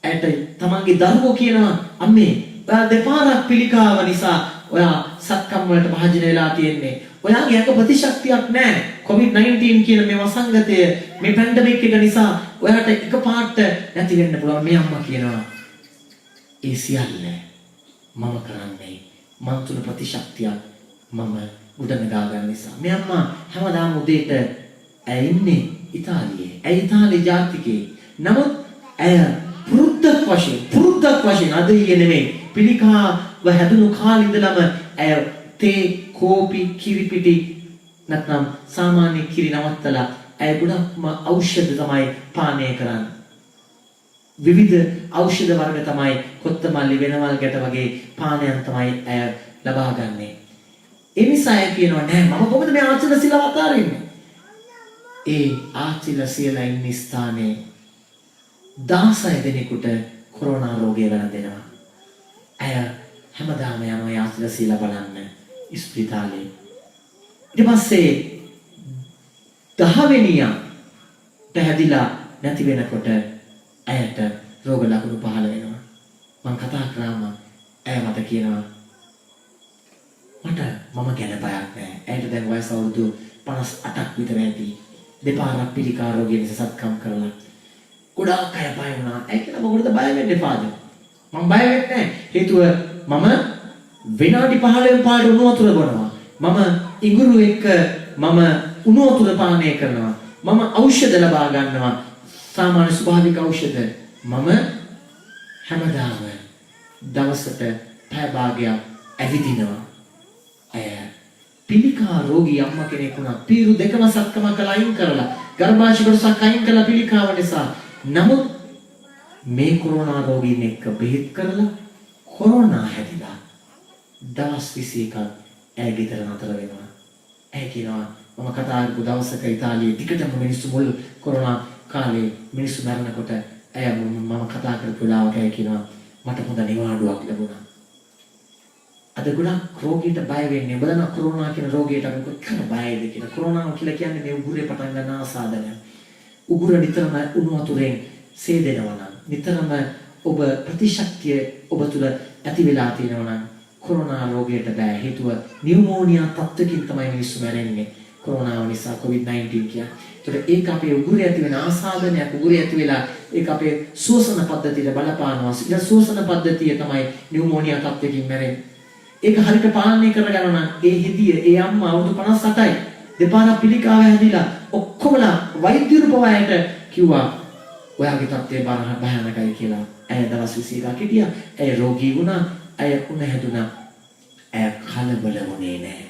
ඇට තමන්ගේ දරුවෝ කියනවා අම්මේ ඔයා දෙපාරක් පිළිකාව නිසා ඔයා සත්කම් වලට භාජනය වෙලා තියෙන්නේ. ඔයාගේ අක ප්‍රතිශක්තියක් නැහැ. COVID-19 කියන මේ වසංගතය මේ පැන්ඩමික් එක නිසා ඔයාට එකපාරට නැති වෙන්න පුළුවන්. මේ අම්මා කියනවා ඒ සියල්ල මම කරන්නේ මන් තුන ප්‍රතිශක්තියක් මම උඩනගා ගන්න නිසා. මේ අම්මා හැමදාම උදේට ඇය ඉන්නේ ඉතාලියේ. ඇය ඉතාලියේ ජාතිකේ. නමුත් ඇය පුරුද්දක් වශයෙන් අද ඊයේ නෙමෙයි පිළිකාව හැදුණු කාලේ ඉඳලම ඇය තේ කෝපි කිරිපිටි නැත්නම් සාමාන්‍ය කිරි නවත්තලා ඇය ගොඩක්ම ඖෂධ තමයි පානය කරන්නේ. විවිධ ඖෂධ වර්ග තමයි කොත්තමල්ලි වෙනවල් ගැට වගේ පානයන් තමයි ඇය ලබා ගන්නේ. ඒ නිසා ඇය කියනවා නෑ මම කොහොමද මේ ආචිල සිලා අතාරින්නේ? ඒ ආචිල සියලා ඉන්න ස්ථානේ 16 දෙනෙකුට කොරෝනා රෝගය වැළඳෙනවා. අය හැමදාම යනවා යාත්‍රා සීලා බලන්න ඉස්පිරිතාලේ. ඊට පස්සේ 10 වෙනියා පැහැදිලා නැති වෙනකොට ඇයට රෝග ලක්ෂණ පහළ වෙනවා. මම කතා කරාම ඇය මට කියනවා මම ගැන බයක් නැහැ. ඇයට දැන් වයස අවුරුදු 58ක් විතර ඇති. දෙපාරක් පිළිකා රෝගය නිසා සත්කම් කරලා ගොඩාක් අය බය වුණා. ඇයි කියලා මොකටද බය වෙන්නේ එපාද? මම බය වෙන්නේ නැහැ. හේතුව මම විනාඩි 15න් පාඩු උණු වතුර බොනවා. මම ඉඟුරු එක්ක මම උණු වතුර පානය කරනවා. මම ඖෂධ ලබා ගන්නවා. සාමාන්‍ය ස්වභාවික ඖෂධ. මම හැමදාම දවසට පැය භාගයක් ඇවිදිනවා. ඇය පිළිකා රෝගී අම්මා කෙනෙක් වුණා. පීරු දෙකම සක්කම කළා අයින් කරලා ගර්භාෂය කොටසක් අයින් කළා පිළිකාව නිසා. නමුත් මේ කොරෝනා රෝගීන් එක්ක බෙහෙත් කරලා කොරෝනා හැදිලා දවස් 21ක් ඇය ගෙදර නතර වෙනවා. ඇය කියනවා මම කතා කරපු දවසක ඉතාලියේ ටිකටම මිනිස්සු මුල් කොරෝනා කාලේ මිනිස්සු මරනකොට ඇය මම කතා කරපු වෙලාවක ඇය කියනවා මට හොඳ නිවාඩුවක් ලැබුණා. අද ගොඩක් රෝගීන්ට බය වෙන්නේ. බලන්න කොරෝනා කියන රෝගයට අපි කොච්චර බයද කියලා. කොරෝනාව කියලා කියන්නේ මේ උගුරේ පටන් ගන්න ආසාදනය. උගුර නිතරම උණු වතුරෙන් සේදෙනවා නම්, නිතරම ඔබ ප්‍රතිශක්තිය ඔබ තුල ඇති වෙලා තියෙනවා නම් කොරෝනා රෝගයට බෑ. හේතුව නියුමෝනියා තත්ත්වකින් තමයි මිනිස්සු මැරෙන්නේ. කොරෝනාව නිසා COVID-19 කියන්නේ. ඒතකොට ඒක අපේ උගුරේ ඇති වෙන ආසාදනයක්. උගුරේ ඇති වෙලා ඒක අපේ ශ්වසන පද්ධතියට බලපානවා. ඊට ශ්වසන පද්ධතිය තමයි නියුමෝනියා තත්ත්වකින් මැරෙන්නේ. ඒක හරියට පාලනය කරගන්න නම් ඒ හෙදිය ඒ අම්මා අවුරුදු 58යි දෙපාරක් පිළිකාව හැදිලා ඔක්කොමලා වෛද්‍යවරු පවායට කිව්වා ඔයාගේ තත්ත්වය භයානකයි කියලා. ඇය දවස් 21ක් හිටියා. ඇය රෝගී වුණා. ඇය උණ හැදුනා. ඇය කලබල වුණේ නැහැ.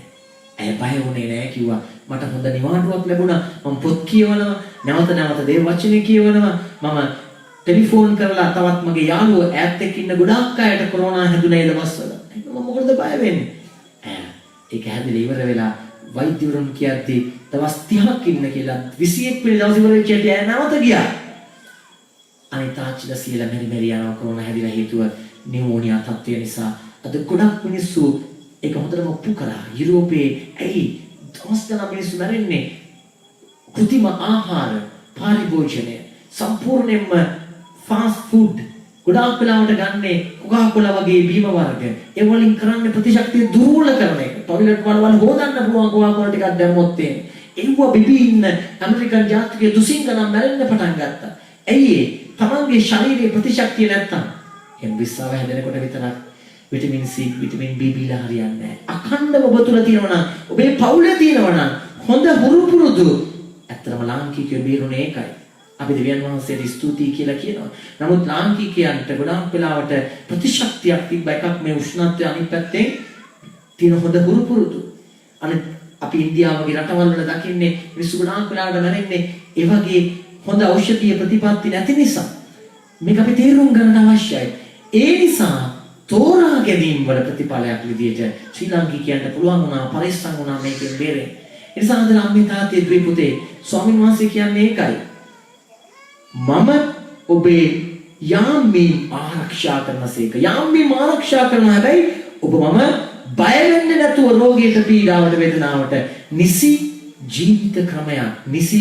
ඇය බය වුණේ නැහැ. කිව්වා මට හොඳ නිවාඩුවක් ලැබුණා. මම පොත් කියවනවා. නැවත නැවත දේව වචනේ කියවනවා. මම ටෙලිෆෝන් කරලා තවත් මගේ යාළුවෝ ඈත් එක්ක ඉන්න ගොඩාක් අයට කොරෝනා හැදුනේ ඒ දවස්වල. මම මොකටද බය වෙන්නේ? ඒක හැදිලා ඉවර වෙලා වෛද්‍යවරුන් කියද්දී දවස් 30ක් ඉන්න කියලා 21 වෙනි දවසේ ඉවර වෙච්ච ඇය නැවත ගියා. අනිත් ආච්චිලා සියලා මෙරි යනවා කොරෝනා හැදිලා හේතුව නියුමෝනියා තත්ත්වය නිසා. අද ගොඩක් මිනිස්සු ඒක හොඳටම ඔප්පු කරා. යුරෝපයේ ඇයි දවස් ගණන් මිනිස්සු මැරෙන්නේ? කෘතිම ආහාර පාරිභෝජනය සම්පූර්ණයෙන්ම ෆාස්ට් ෆුඩ් ගොඩාක් වෙලාවට ගන්නේ කොකාකෝලා වගේ බීම වර්ග. ඒ වලින් කරන්නේ ප්‍රතිශක්තිය දුර්වල කරන එක. ටොයිලට් වල හොදන්න පුළුවන් කොකාකෝලා ටිකක් දැම්මොත් ඒව බිබී ඉන්න ඇමරිකන් ජාතිකයෝ දුසින් ගණන් මැරෙන්න පටන් ගත්තා. ඇයි තමන්ගේ ශරීරයේ ප්‍රතිශක්තිය නැත්තම් එම් විස්සාව හැදෙනකොට විතරක් විටමින් C විටමින් B බීලා හරියන්නේ නැහැ. අඛණ්ඩව ඔබ තුල තියෙනවා නම් ඔබේ පවුලේ තියෙනවා නම් හොඳ හුරු පුරුදු ඇත්තටම ලාංකිකයෝ බේරුනේ ඒකයි. අපි දෙවියන් වහන්සේට ස්තුතියි කියලා කියනවා. නමුත් ලාංකිකයන්ට ගොඩාක් වෙලාවට ප්‍රතිශක්තියක් තිබ්බ එකක් මේ උෂ්ණත්වය අනිත් පැත්තෙන් තියෙන හොඳ හුරු පුරුදු. අනිත් අපි ඉන්දියාව වගේ රටවල් වල දකින්නේ මිනිස්සු ගොඩාක් වෙලාවට මැරෙන්නේ ඒ වගේ හොඳ ඖෂධීය ප්‍රතිපත්ති නැති නිසා. මේක අපි තේරුම් ගන්න අවශ්‍යයි. ඒ නිසා තෝරා ගැනීම වල ප්‍රතිඵලයක් විදිහට ශ්‍රී ලාංකිකයන්ට පුළුවන් වුණා පරිස්සම් වුණා මේකෙන් බේරෙන්න. ඒ නිසා අද අම්මේ තාත්තේ දුවේ පුතේ ස්වාමීන් වහන්සේ කියන්නේ ඒකයි. මම ඔබේ යාම්මේ ආරක්ෂා කරනසේක. යාම්මේ ආරක්ෂා කරනවා. හැබැයි ඔබ මම බය වෙන්නේ නැතුව රෝගීට පීඩාවට වේදනාවට නිසි ජීවිත ක්‍රමයක් නිසි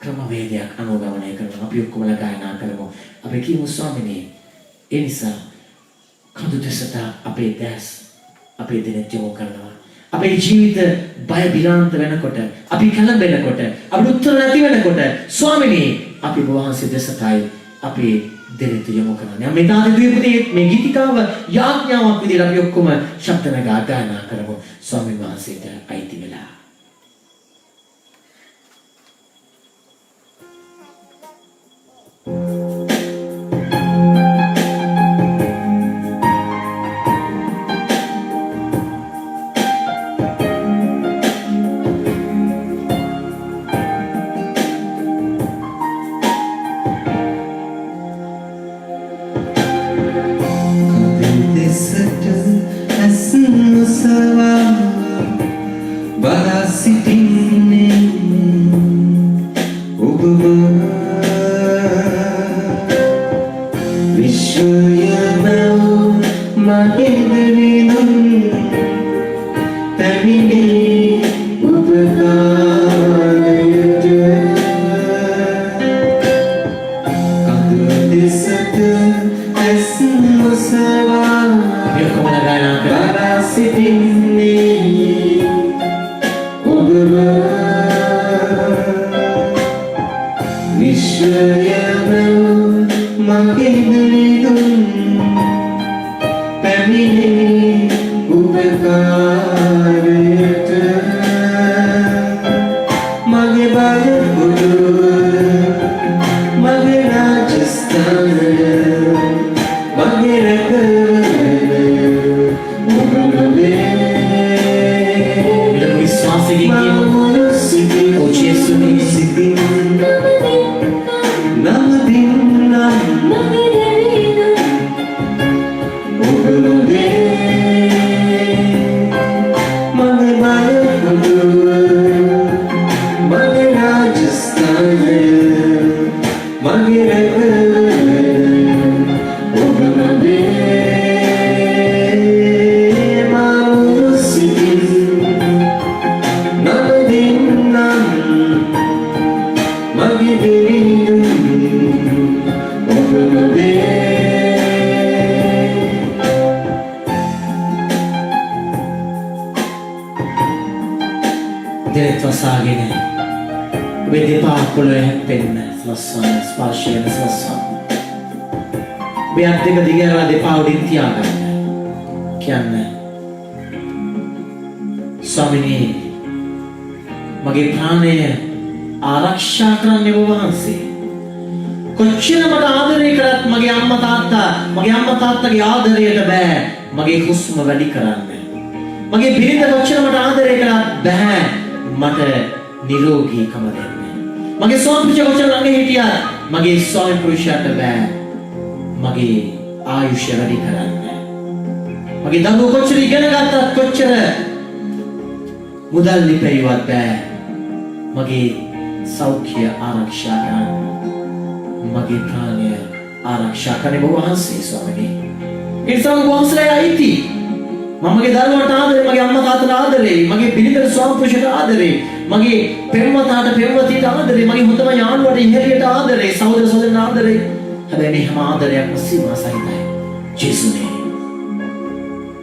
ක්‍රමවේදයක් අනුගමනය කරනවා. අපි ඔක්කොමලා ගායනා කරමු. අපි කියමු ස්වාමිනේ ඒ නිසා කඳු දෙසට අපේ දැස් අපේ දිනෙත් යොමු කරනවා. අපේ ජීවිත බය බිලාන්ත වෙනකොට අපි කලබලෙනකොට අපිට උත්තර නැති වෙනකොට ස්වාමිනේ අපි වහන්සේ දෙසටයි අපේ දිනෙත් යොමු කරනවා. මේ තාදී දුවේ මේ ගීතිකාව යාඥාවක් විදිහට අපි ඔක්කොම ශබ්ද නගා ගායනා කරමු. ස්වාමීන් වහන්සේට අයිති වෙලා But මගෙදරිනුම් පැමිණි උපකාරයට කඳු දෙසට ඇස් නොසවා බලා සිටින්නේ ඔබව නිශ්චයම මගෙදරිනුම් පැමිණි උපකාරයට මගේ බලපොදුව මගේ රාජස්ථානය මගේ රැකවරණය ඔබ නොවේ විශ්වාසයෙන් කියමු ඕ ජේසුනේ සිටින් නමදින්නම් ඔබ නොවේ මගේ බලපොදුව මගේ රාජස්ථානය මගේ රැකවරණය ඔබ නොවේ මම සිටින් නමදින්නම් මගේ බිරිඳුන් ඔබ නොවේ දෙත් වසාගෙන ඔබේ දෙපා පොළොවේ හැප්පෙන්න සලස්වන්න ස්පර්ශයෙන් සලස්වන්න ඔබේ අත් දෙක දිගහැරලා දෙපා උඩින් තියාගන්න කියන්න ස්වාමිනේ මගේ ප්‍රාණය ආරක්ෂා කරන්න ඔබ වහන්සේ කොච්චර මට ආදරය කරත් මගේ අම්මා තාත්තගේ ආදරයට බෑ මගේ හුස්ම වැඩි කරන්න මගේ බිරිඳ කොච්චර මට ආදරය කරත් බෑ මට නිරෝගීකම දෙන්න මගේ ස්වාමි පුරුෂයා කොච්චර ළඟ හිටියත් මගේ ස්වාමි පුරුෂයාට බෑ මගේ ආයුෂ වැඩි කරන්න මගේ දරුවෝ කොච්චර ඉගෙන ගත්තත් කොච්චර මුදල් ලිපෙයිවත් බෑ මගේ සෞඛ්‍ය ආරක්ෂා කරන්න මගේ ප්‍රාණය ආරක්ෂා කරන්න ඔබ වහන්සේ ස්වාමිනේ ඒ නිසා ඔබ වහන්සේලා අයිති මමගේ දරුවන්ට ආදරේ මගේ අම්මා තාත්තට ආදරේ මගේ බිරිඳට ස්වාමි පුරුෂයාට ආදරේ මගේ පෙම්වතාට පෙම්වතියට ආදරේ මගේ හොඳම යාළුවට ඉහෙලියට ආදරේ සහෝදර සහෝදරයන්ට ආදරේ හැබැයි මේ හැම ආදරයක්ම සීමා සහිතයි ජේසුනේ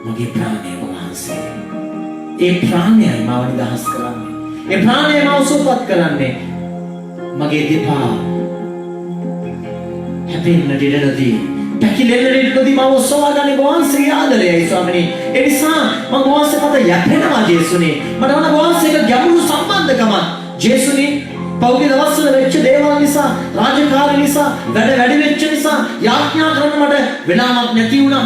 මගේ ප්‍රාණය ඔබ වහන්සේ ඒ ප්‍රාණයයි මාව නිදහස් කරන්නේ ඒ ප්‍රාණය මාව සුවපත් කරන්නේ මගේ දෙපා හැපෙන්නට ඉඩ නොදී පැකිලෙන්නට ඉඩ නොදී මාව ඔසවාගන්නේ වහන්සේගේ ආදරයයි ස්වාමිනේ ඒ නිසා මම වහන්සේ මත යැපෙනවා ජේසුනේ මට වන වහන්සේක ගැඹුරු සම්බන්ධකමක් ජේසුනේ පෞද්ගලික දවස්වල වෙච්ච දේවල් නිසා රාජකාරී නිසා වැඩ වැඩි වෙච්ච නිසා යාඥා කරන්න මට වෙලාවක් නැති වුණා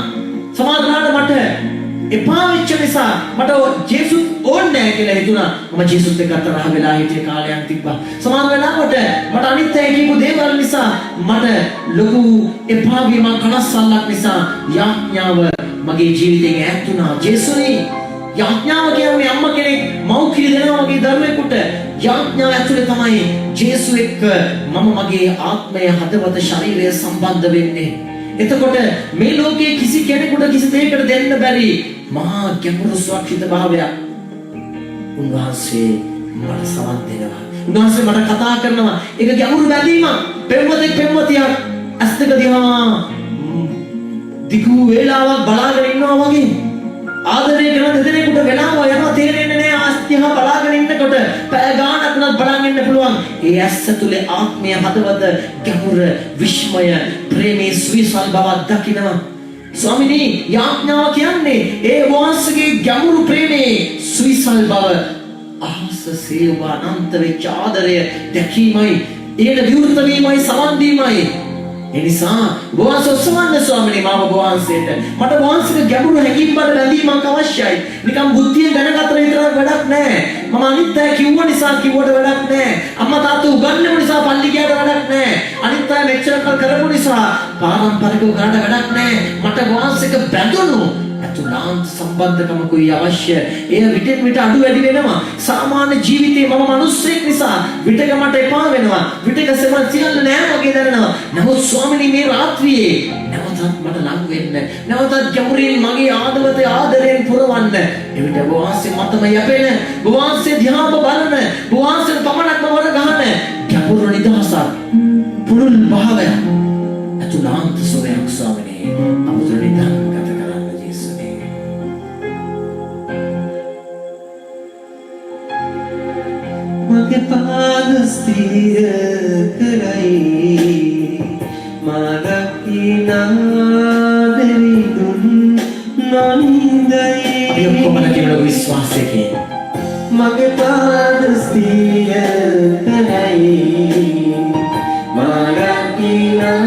සමාධනාට මට එපා වෙච්ච නිසා මට ජේසුස් ඕනේ නැහැ කියලා හිතුණා. මම ජේසුස් එක්ක තරහ වෙලා හිටිය කාලයක් තිබ්බා. සමහර වෙලාවට මට අනිත් අය කියපු දේවල් නිසා මට ලොකු එපා වීමක් කනස්සල්ලක් නිසා යාඥාව මගේ ජීවිතයෙන් ඈත් වුණා. ජේසුනේ යාඥාව කියන්නේ අම්මා කෙනෙක් මව් කිරි දෙනවා වගේ දරුවෙකුට යාඥාව ඇතුලේ තමයි ජේසුස් එක්ක මම මගේ ආත්මය හදවත ශරීරය සම්බන්ධ වෙන්නේ. එතකොට මේ ලෝකයේ කිසි කෙනෙකුට කිසි දෙයකට දෙන්න බැරි මහා ගැඹුරු සුරක්ෂිත භාවයක් උන්වහන්සේ මට සවන් දෙනවා. උන්වහන්සේ මට කතා කරනවා. ඒක ගැඹුරු බැඳීමක්. පෙම්වතෙක් පෙම්වතියක් ඇස් දෙක දිහා දිගු වේලාවක් බලාගෙන ඉන්නවා වගේ. ආදරය කරන දෙදෙනෙකුට වෙලාව යනවා තේරෙන්නේ නැහැ. ආස් දිහා බලාගෙන ඉන්නකොට පැය ගාණක් උනත් බලාගෙන ඉන්න පුළුවන්. ඒ ඇස් ඇතුලේ ආත්මය හදවත ගැඹුර විශ්මය ප්‍රේමී සුවිසල් බවක් දකිනවා. ස්වාමිනී යාඥාව කියන්නේ ඒ වහන්සේගේ ගැඹුරු ප්‍රේමේ සුවිසල් බව අහස සේවා අනන්ත වෙච්ච ආදරය දැකීමයි ඒකට විවෘත වීමයි සවන් දීමයි. ඒ නිසා වහන්සේ සමන්න ස්වාමිනේ මාව වහන්සේට මට වහන්සේගේ ගැඹුරු හැඟීම් බල බැඳීමක් අවශ්‍යයි. නිකම් බුද්ධියෙන් දැනගතර විතරක් වැඩක් නැහැ. මම අනිත් අය කිව්ව නිසා කිව්වට වැඩක් නැහැ. අම්මා තාත්තා උගන්වපු නිසා පල්ලි ගියාට වැඩක් නැහැ. අනිත් අය මෙච්චර කල් කරපු නිසා පාරම්පරිකව කරාට වැඩක් නැහැ. මට වහන්සේක බැඳුණු අතුලාන්ත සම්බන්ධකමකුයි අවශ්‍ය. එය විටින් විට අඩු වැඩි වෙනවා. සාමාන්‍ය ජීවිතේ මම මිනිස්සෙක් නිසා විටක මට එපා වෙනවා. විටක සමන් සියල්ල නෑ වගේ දැනෙනවා. නමුත් ස්වාමිනේ මේ රාත්‍රියේ නැවත නැවතත් මට ලං වෙන්න. නැවතත් ගැඹුරින් මගේ ආදවත ආදරයෙන් පුරවන්න. එවිට ඔබ වහන්සේ මතම යැපෙන, ඔබ වහන්සේ දිහාම බලන, ඔබ වහන්සේ පමණක්ම වර ගහන ගැඹුරු නිදහසක්, පුරුල් භාවයක්, අතුලාන්ත සොරයක් ස්වාමිනේ අපට නිදන් ගත කරන්න ජේසුනේ. මගේ පාද ස්ථිර කරයි මාරකිනා දෙවිඳුන් නොනිඳයි. අපි ඔක්කොම කියන විශ්වාසයෙන් මගේ පාද ස්ථිර කරයි මාරකිනා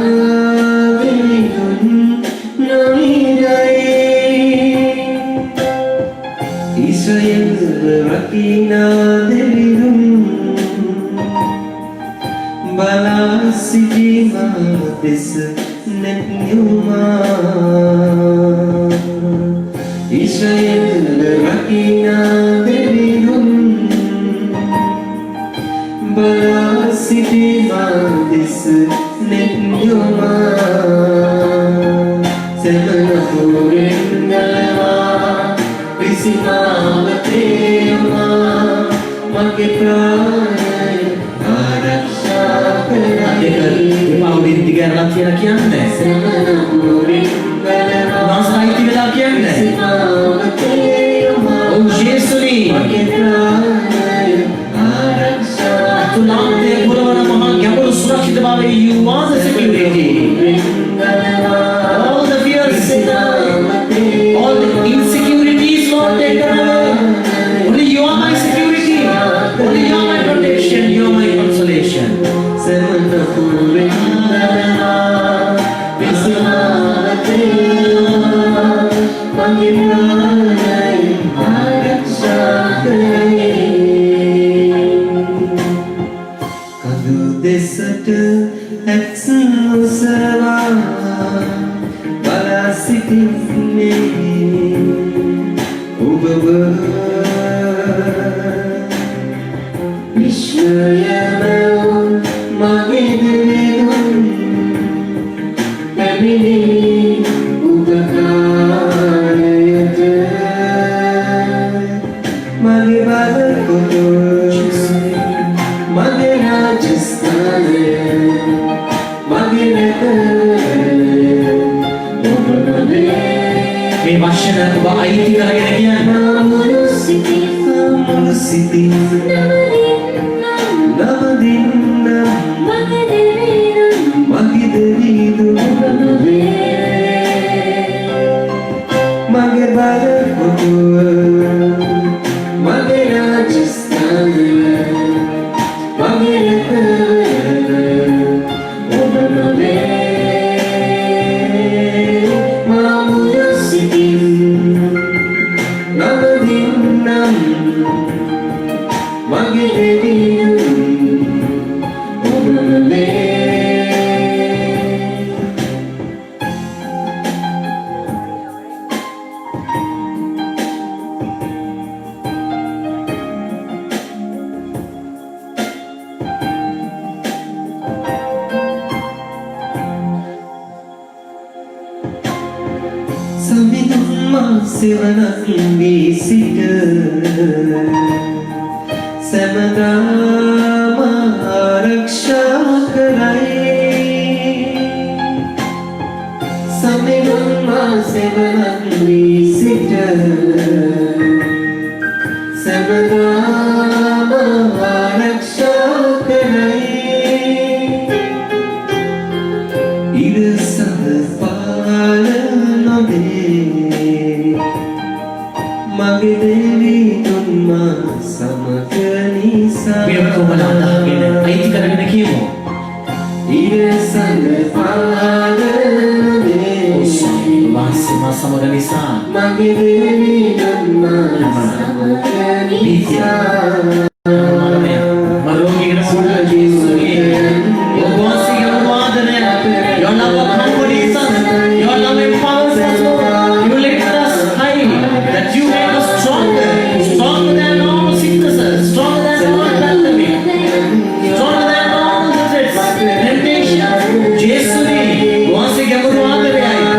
දෙවිඳුන් නොනිඳයි. ඊශ්‍රායෙල් රකිනා දෙවිඳුන් බලා සිටීම දෙස නැත්නුමා. ඊශ්‍රායෙල් රකිනා දෙවිඳුන් බලා සිටීම දෙස නැත්නුමා. සෙමනපුරෙන් ගලවා විසිමාවතේවා මගේ ප්‍රාණය ආරක්ෂා කරයි. පාවුලින් දිගරලා කියලා කියන්නේ. සෙමනපුරෙන් ගලවා නාස්යිති වෙලා කියන්නේ. විසිමාවතේවා ඔව් ජේසුනි. මගේ ප්‍රාණය ආරක්ෂා අතුලාන්තයේ පුරවන මහා ගැඹුරු සුරක්ෂිතභාවයේ you are the security. All the fears, all the insecurities, Lord, taken away. Only you are my security. Only you are my protection. You are my consolation. සෙමනපුරෙන් ගලවා විසිමාවතේවා මගේ ප්‍රාණය ආරක්ෂා කරයි. කඳු දෙසට ඇස් නොසවා බලා සිටින්නේ ඔබව. විශ්වයම මගේ දෙවිඳුන් පැමිණි ඔබ කාලයට මගේ බලකොට මගේ රාජස්ථානය මගේ නැත ඔබ නොවේ. මේ වචන ඔබ අයිති කරගෙන කියන්න. මුළු සිතින් නවදින්න මගේ දෙවිඳුන් මගේ බලකොට මගේ රාජස්ථානය මගේ නැත ඔබ නොවේ. මුළු සිතින් නවදින්නම් මගේ දෙවිඳුන් ඔබ නොවේ. සමිඳුන් මා සෙවණක් වී සිට සැමදාම ආරක්ෂා කරයි. සමිඳුන් මා සෙවණක් වී සිට සැමදාම ආරක්ෂා කරයි. ඉරසඳ පාල නොවේ මගේ දෙවිඳුන් මා සමග නිසා. මේ ඔක්කොම ලාගෙන අයිති කරගෙන කියමු. ඉරසඳ පාල නොවේ වාසි මා සමග නිසා මගේ දෙවිඳුන් මා සමග නිසා. මරෝගීකට සුළු ජේසුනේ ඔබ වහන්සේගේ අනුවාදනය your love comforts us, your love empowers us, you lift us high, that you make us stronger, stronger than all sicknesses, stronger than all pandemic, stronger than all the threats, temptation. ජේසුනේ වහන්සේගේ අනුවාදනයයි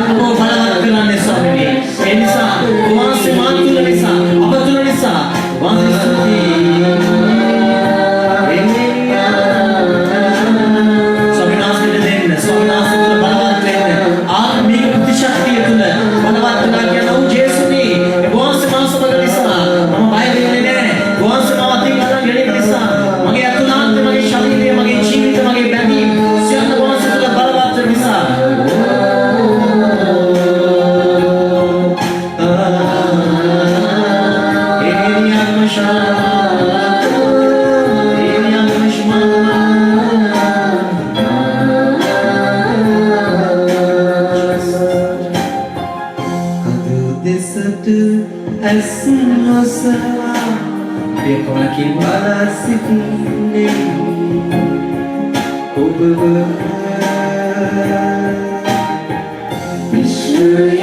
සුදු ඇස් නොසලා අපි ඔක්කොමලා කියමු. බලා සිටින්නේ ඔබව විශ්වය